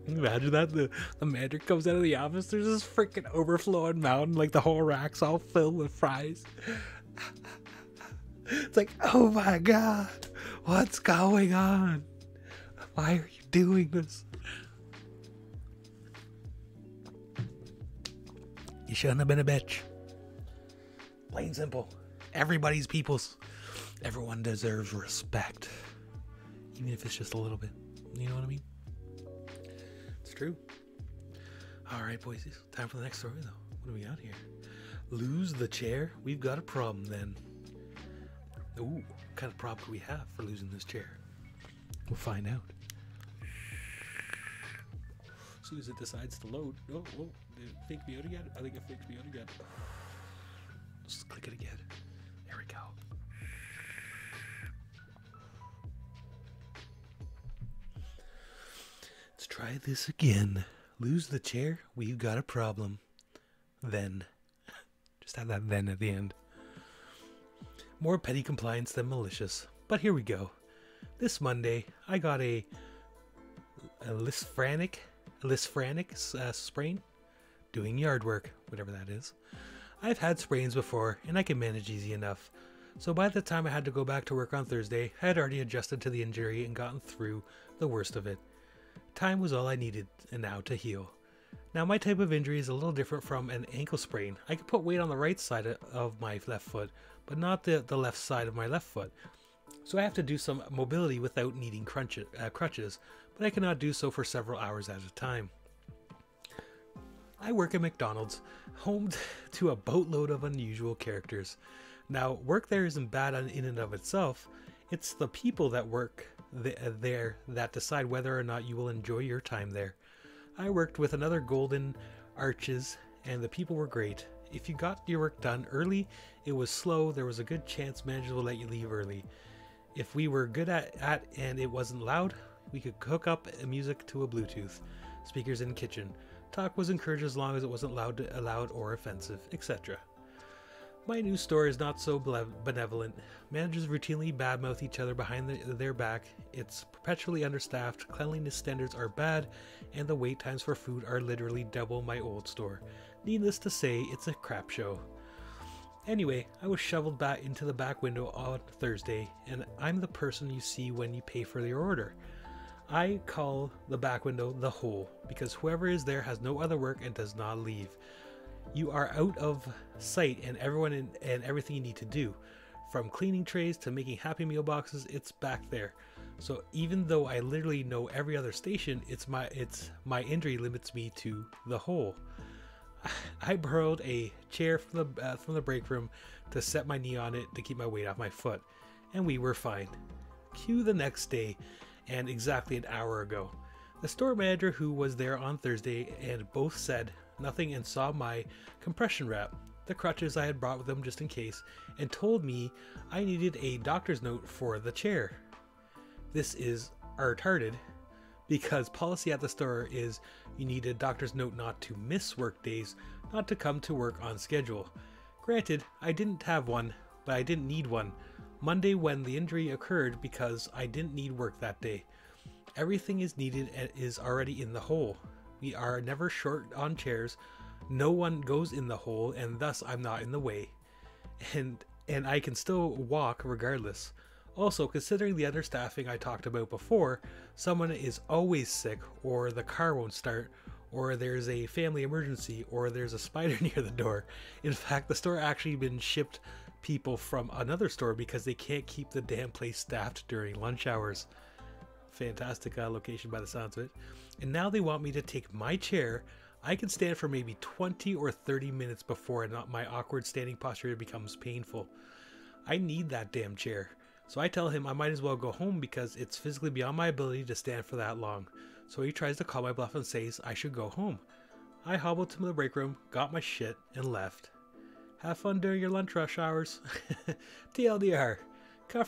S1: Imagine that the manager comes out of the office, there's this freaking overflowing mountain, like the whole rack's all filled with fries. It's like, oh my god, what's going on? Why are you doing this? You shouldn't have been a bitch. Plain simple. Everybody's peoples. Everyone deserves respect. Even if it's just a little bit. You know what I mean? It's true. Alright, boys. Time for the next story, though. What do we got here? Lose the chair? We've got a problem, then. Ooh, what kind of problem could we have for losing this chair? We'll find out. As soon as it decides to load. Oh, did it fake me out again? I think it faked me out again. Just click it again. There we go. Let's try this again. Lose the chair? We've got a problem. Then. Just have that then at the end. More petty compliance than malicious. But here we go. This Monday, I got a lisfranic sprain. Doing yard work, whatever that is. I've had sprains before, and I can manage easy enough. So by the time I had to go back to work on Thursday, I had already adjusted to the injury and gotten through the worst of it. Time was all I needed and now to heal. Now my type of injury is a little different from an ankle sprain. I can put weight on the right side of my left foot, but not the left side of my left foot. So I have to do some mobility without needing crutches, but I cannot do so for several hours at a time. I work at McDonald's, home to a boatload of unusual characters. Now, work there isn't bad in and of itself. It's the people that work there that decide whether or not you will enjoy your time there. I worked with another Golden Arches, and the people were great. If you got your work done early, it was slow. There was a good chance managers will let you leave early. If we were good at and it wasn't loud, we could hook up music to a Bluetooth speakers in the kitchen. Talk was encouraged as long as it wasn't loud or offensive, etc. My new store is not so benevolent. Managers routinely badmouth each other behind their back. It's perpetually understaffed, cleanliness standards are bad, and the wait times for food are literally double my old store. Needless to say, it's a crap show. Anyway, I was shoveled back into the back window on Thursday, and I'm the person you see when you pay for your order. I call the back window the hole, because whoever is there has no other work and does not leave. You are out of sight and everything you need to do. From cleaning trays to making Happy Meal boxes, it's back there. So even though I literally know every other station, my injury limits me to the hole. I borrowed a chair from the break room to set my knee on it to keep my weight off my foot, and we were fine. Cue the next day, and exactly an hour ago. The store manager who was there on Thursday and both said nothing and saw my compression wrap, the crutches I had brought with them just in case, and told me I needed a doctor's note for the chair. This is retarded, because policy at the store is you need a doctor's note not to miss work days, not to come to work on schedule. Granted, I didn't have one, but I didn't need one Monday when the injury occurred because I didn't need work that day. Everything is needed and is already in the hole. We are never short on chairs. No one goes in the hole, and thus I'm not in the way. And I can still walk regardless. Also, considering the understaffing I talked about before, someone is always sick, or the car won't start, or there's a family emergency, or there's a spider near the door. In fact, the store actually been shipped people from another store because they can't keep the damn place staffed during lunch hours. Fantastic location by the sounds of it. And now they want me to take my chair. I can stand for maybe 20 or 30 minutes before my awkward standing posture becomes painful. I need that damn chair. So I tell him I might as well go home because it's physically beyond my ability to stand for that long. So he tries to call my bluff and says I should go home. I hobbled to the break room, got my shit, and left. Have fun during your lunch rush hours. TLDR. Cut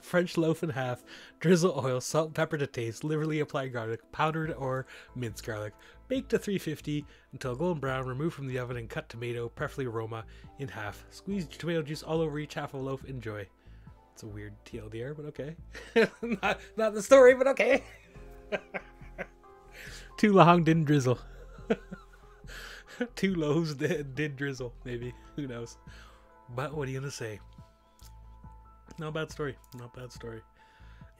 S1: French loaf in half, drizzle oil, salt and pepper to taste, liberally apply garlic, powdered or minced garlic. Bake to 350 until golden brown, remove from the oven and cut tomato, preferably aroma, in half. Squeeze tomato juice all over each half of a loaf, enjoy. It's a weird TLDR, but okay. not the story, but okay. Too long, didn't drizzle. 2 loaves did drizzle, maybe. Who knows? But what are you gonna say? Not bad story. Not bad story.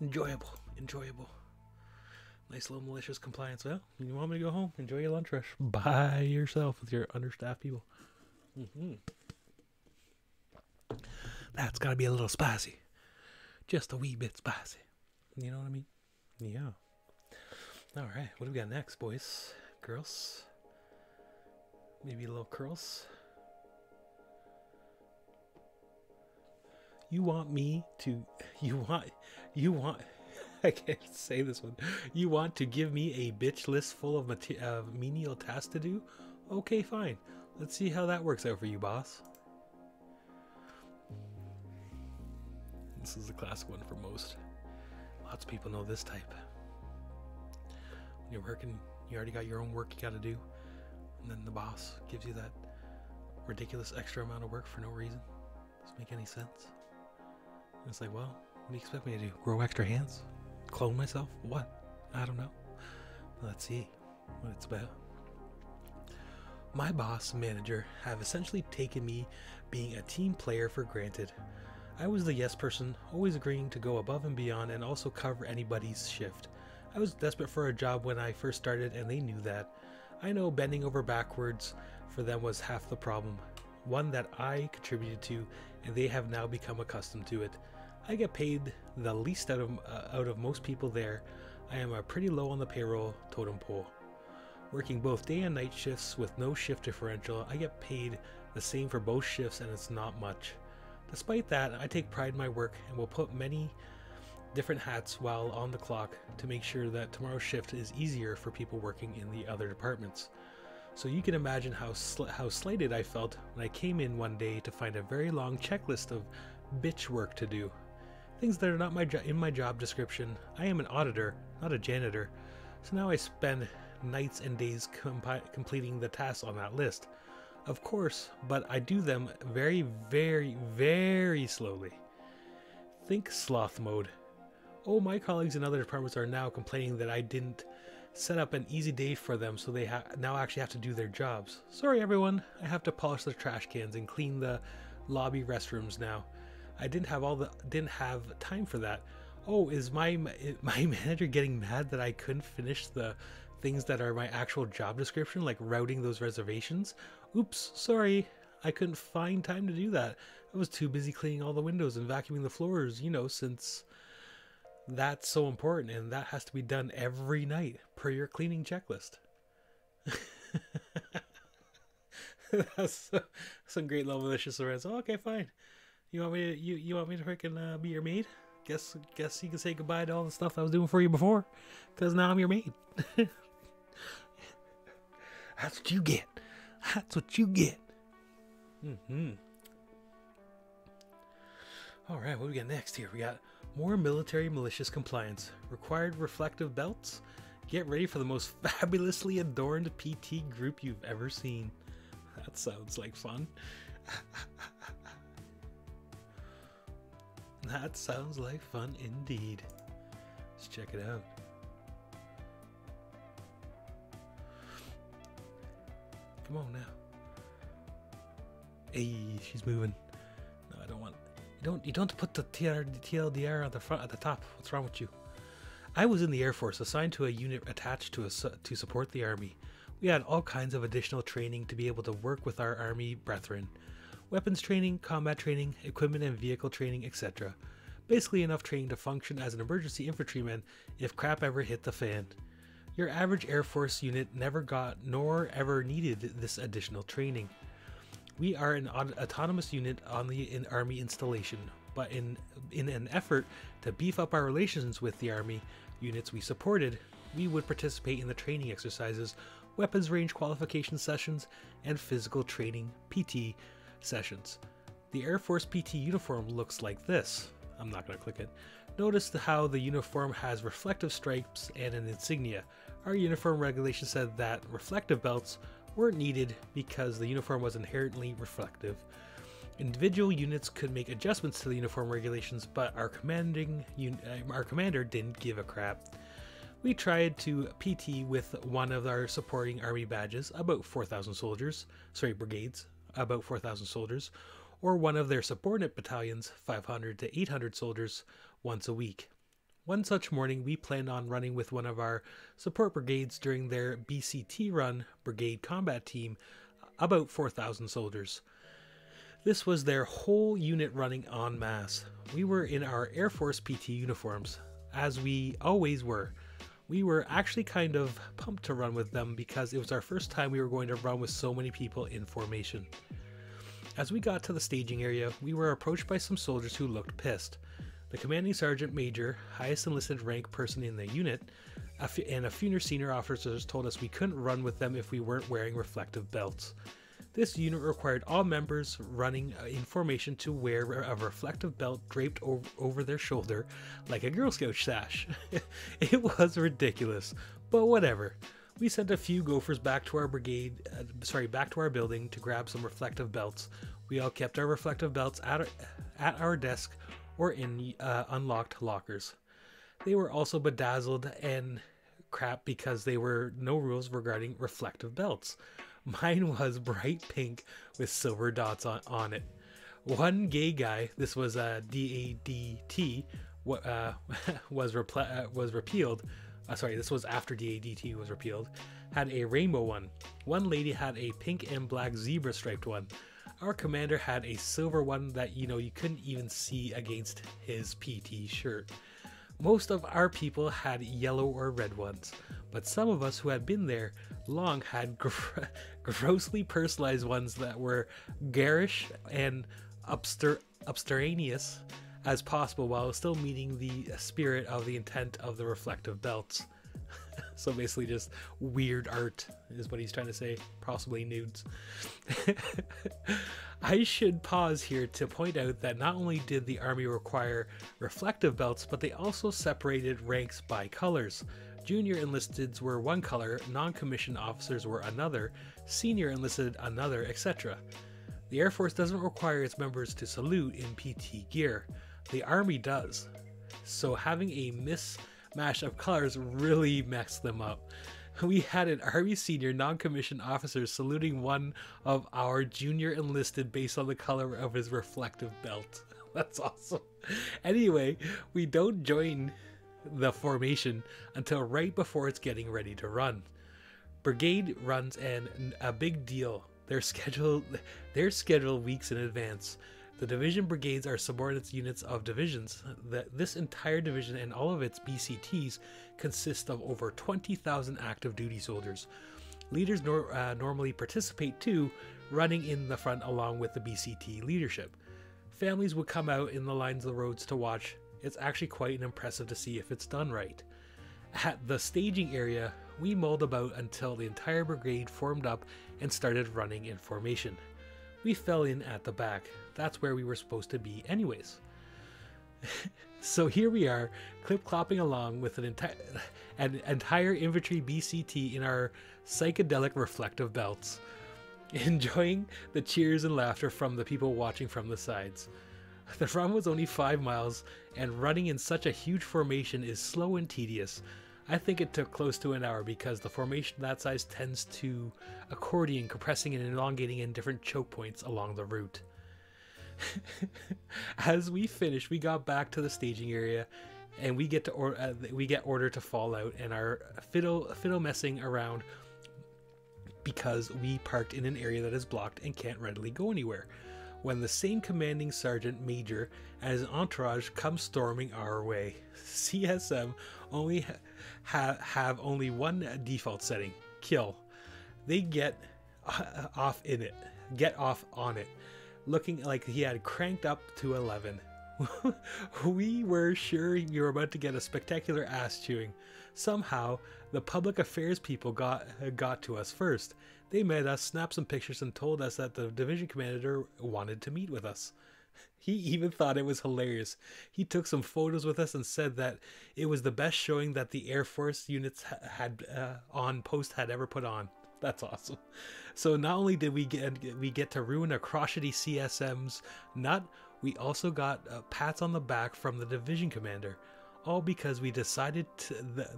S1: Enjoyable. Nice little malicious compliance. Well, you want me to go home? Enjoy your lunch rush by yourself with your understaffed people. That's gotta be a little spicy. Just a wee bit spicy. You know what I mean? Yeah. Alright, what do we got next, boys? Girls? Maybe a little curls? You want me to, you want, I can't say this one. You want to give me a bitch list full of menial tasks to do? Okay, fine. Let's see how that works out for you, boss. This is a classic one for most. Lots of people know this type. When you're working, you already got your own work you gotta do, and then the boss gives you that ridiculous extra amount of work for no reason. Doesn't make any sense. And it's like, well, what do you expect me to do? Grow extra hands? Clone myself? What? I don't know. Let's see what it's about. My boss and manager have essentially taken me being a team player for granted. I was the yes person, always agreeing to go above and beyond and also cover anybody's shift. I was desperate for a job when I first started, and they knew that. I know bending over backwards for them was half the problem, one that I contributed to, and they have now become accustomed to it. I get paid the least out of most people there. I am a pretty low on the payroll totem pole. Working both day and night shifts with no shift differential, I get paid the same for both shifts, and it's not much. Despite that, I take pride in my work and will put many different hats while on the clock to make sure that tomorrow's shift is easier for people working in the other departments. So you can imagine how slighted I felt when I came in one day to find a very long checklist of bitch work to do. Things that are not in my job description. I am an auditor, not a janitor, so now I spend nights and days completing the tasks on that list. Of course, but I do them very, very, very slowly. Think sloth mode. Oh, my colleagues in other departments are now complaining that I didn't set up an easy day for them, so they now actually have to do their jobs. Sorry everyone, I have to polish the trash cans and clean the lobby restrooms now. I didn't have time for that. Oh, is my manager getting mad that I couldn't finish the things that are my actual job description, like routing those reservations? Oops, sorry, I couldn't find time to do that. I was too busy cleaning all the windows and vacuuming the floors, since that's so important and that has to be done every night per your cleaning checklist. That's some great little malicious rants. Oh, okay, fine. You want me to freaking be your maid? Guess you can say goodbye to all the stuff I was doing for you before, because now I'm your maid. That's what you get. That's what you get. All right, what do we got next here? We got more military malicious compliance. Required reflective belts. Get ready for the most fabulously adorned PT group you've ever seen. That sounds like fun. That sounds like fun indeed. Let's check it out. Come on now. Hey, she's moving. No, I don't want. You don't put the TLDR on the front at the top. What's wrong with you? I was in the Air Force, assigned to a unit attached to support the Army. We had all kinds of additional training to be able to work with our Army brethren. Weapons training, combat training, equipment and vehicle training, etc. Basically enough training to function as an emergency infantryman if crap ever hit the fan. Your average Air Force unit never got nor ever needed this additional training. We are an autonomous unit on the Army installation, but in an effort to beef up our relations with the Army units we supported, we would participate in the training exercises, weapons range qualification sessions, and physical training PT sessions. The Air Force PT uniform looks like this. I'm not going to click it. Notice how the uniform has reflective stripes and an insignia. Our uniform regulation said that reflective belts weren't needed because the uniform was inherently reflective. Individual units could make adjustments to the uniform regulations, but our commander didn't give a crap. We tried to PT with one of our supporting Army badges, about 4,000 soldiers, brigades, about 4,000 soldiers, or one of their subordinate battalions, 500 to 800 soldiers, once a week. One such morning, we planned on running with one of our support brigades during their BCT run brigade combat team, about 4,000 soldiers. This was their whole unit running en masse. We were in our Air Force PT uniforms, as we always were. We were actually kind of pumped to run with them because it was our first time we were going to run with so many people in formation. As we got to the staging area, we were approached by some soldiers who looked pissed. The commanding sergeant major, highest enlisted rank person in the unit, and a few senior officers told us we couldn't run with them if we weren't wearing reflective belts. This unit required all members running in formation to wear a reflective belt draped over their shoulder like a Girl Scout sash. It was ridiculous, but whatever. We sent a few gophers back to our back to our building to grab some reflective belts. We all kept our reflective belts at our desk or in unlocked lockers. They were also bedazzled and crap because there were no rules regarding reflective belts. Mine was bright pink with silver dots on it. One gay guy, this was DADT, was repealed. Sorry, this was after DADT was repealed. Had a rainbow one. One lady had a pink and black zebra striped one. Our commander had a silver one that you couldn't even see against his PT shirt. Most of our people had yellow or red ones, but some of us who had been there long had grossly personalized ones that were garish and abstemious as possible while still meeting the spirit of the intent of the reflective belts. So basically just weird art is what he's trying to say, possibly nudes. I should pause here to point out that not only did the army require reflective belts, but they also separated ranks by colors. Junior enlisteds were one color, non-commissioned officers were another, senior enlisted another, etc. The Air Force doesn't require its members to salute in PT gear. The Army does. So having a mismatch of colors really messed them up. We had an Army senior non-commissioned officer saluting one of our junior enlisted based on the color of his reflective belt. That's awesome. Anyway, we don't join the formation until right before it's getting ready to run. Brigade runs and a big deal. They're scheduled weeks in advance. The division brigades are subordinate units of divisions. This entire division and all of its BCTs consist of over 20,000 active duty soldiers. Leaders normally participate too, running in the front along with the BCT leadership. Families would come out in the lines of the roads to watch. It's actually quite impressive to see if it's done right. At the staging area, we mulled about until the entire brigade formed up and started running in formation. We fell in at the back. That's where we were supposed to be anyways. So here we are, clip-clopping along with an entire infantry BCT in our psychedelic reflective belts, enjoying the cheers and laughter from the people watching from the sides. The run was only 5 miles, and running in such a huge formation is slow and tedious. I think it took close to an hour because the formation that size tends to accordion, compressing and elongating in different choke points along the route. As we finished, we got back to the staging area, and we get ordered to fall out and are fiddle messing around because we parked in an area that is blocked and can't readily go anywhere. When the same commanding sergeant major and his entourage come storming our way. CSM only have only one default setting: kill. They get off on it, looking like he had cranked up to 11. We were sure we were about to get a spectacular ass chewing. Somehow, the public affairs people got to us first. They met us, snapped some pictures, and told us that the division commander wanted to meet with us. He even thought it was hilarious. He took some photos with us and said that it was the best showing that the Air Force units had on post had ever put on. That's awesome. So not only did we get to ruin a crotchety CSM's nut, we also got pats on the back from the division commander, all because we decided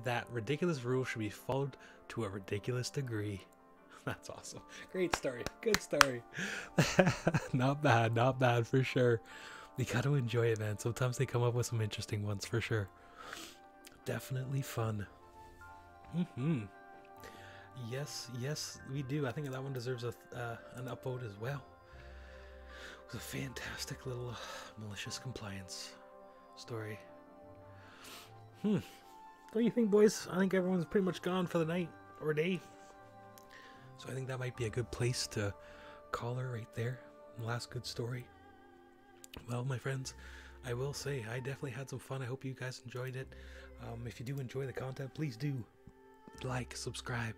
S1: that ridiculous rule should be followed to a ridiculous degree. That's awesome. Great story. Good story. Not bad for sure. We got to enjoy it, man. Sometimes they come up with some interesting ones for sure. Definitely fun. Yes, we do. I think that one deserves an upvote as well. It was a fantastic little malicious compliance story. What do you think, boys? I think everyone's pretty much gone for the night or day. So I think that might be a good place to call her right there. last good story. Well, my friends, I will say I definitely had some fun. I hope you guys enjoyed it. If you do enjoy the content, please do like, subscribe,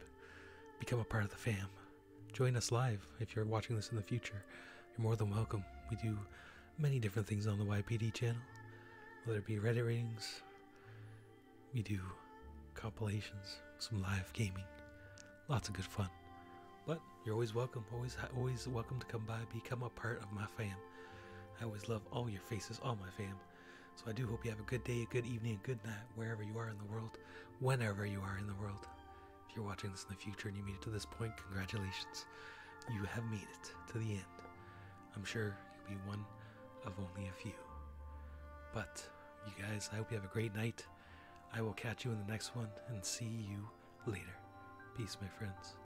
S1: become a part of the fam. Join us live if you're watching this in the future. You're more than welcome. We do many different things on the YPD channel, whether it be Reddit ratings, we do compilations, some live gaming, lots of good fun. But you're always welcome, always welcome to come by, become a part of my fam. I always love all your faces, all my fam. So I do hope you have a good day, a good evening, a good night, wherever you are in the world, whenever you are in the world. If you're watching this in the future and you made it to this point, congratulations. You have made it to the end. I'm sure you'll be one of only a few. But you guys, I hope you have a great night. I will catch you in the next one and see you later. Peace, my friends.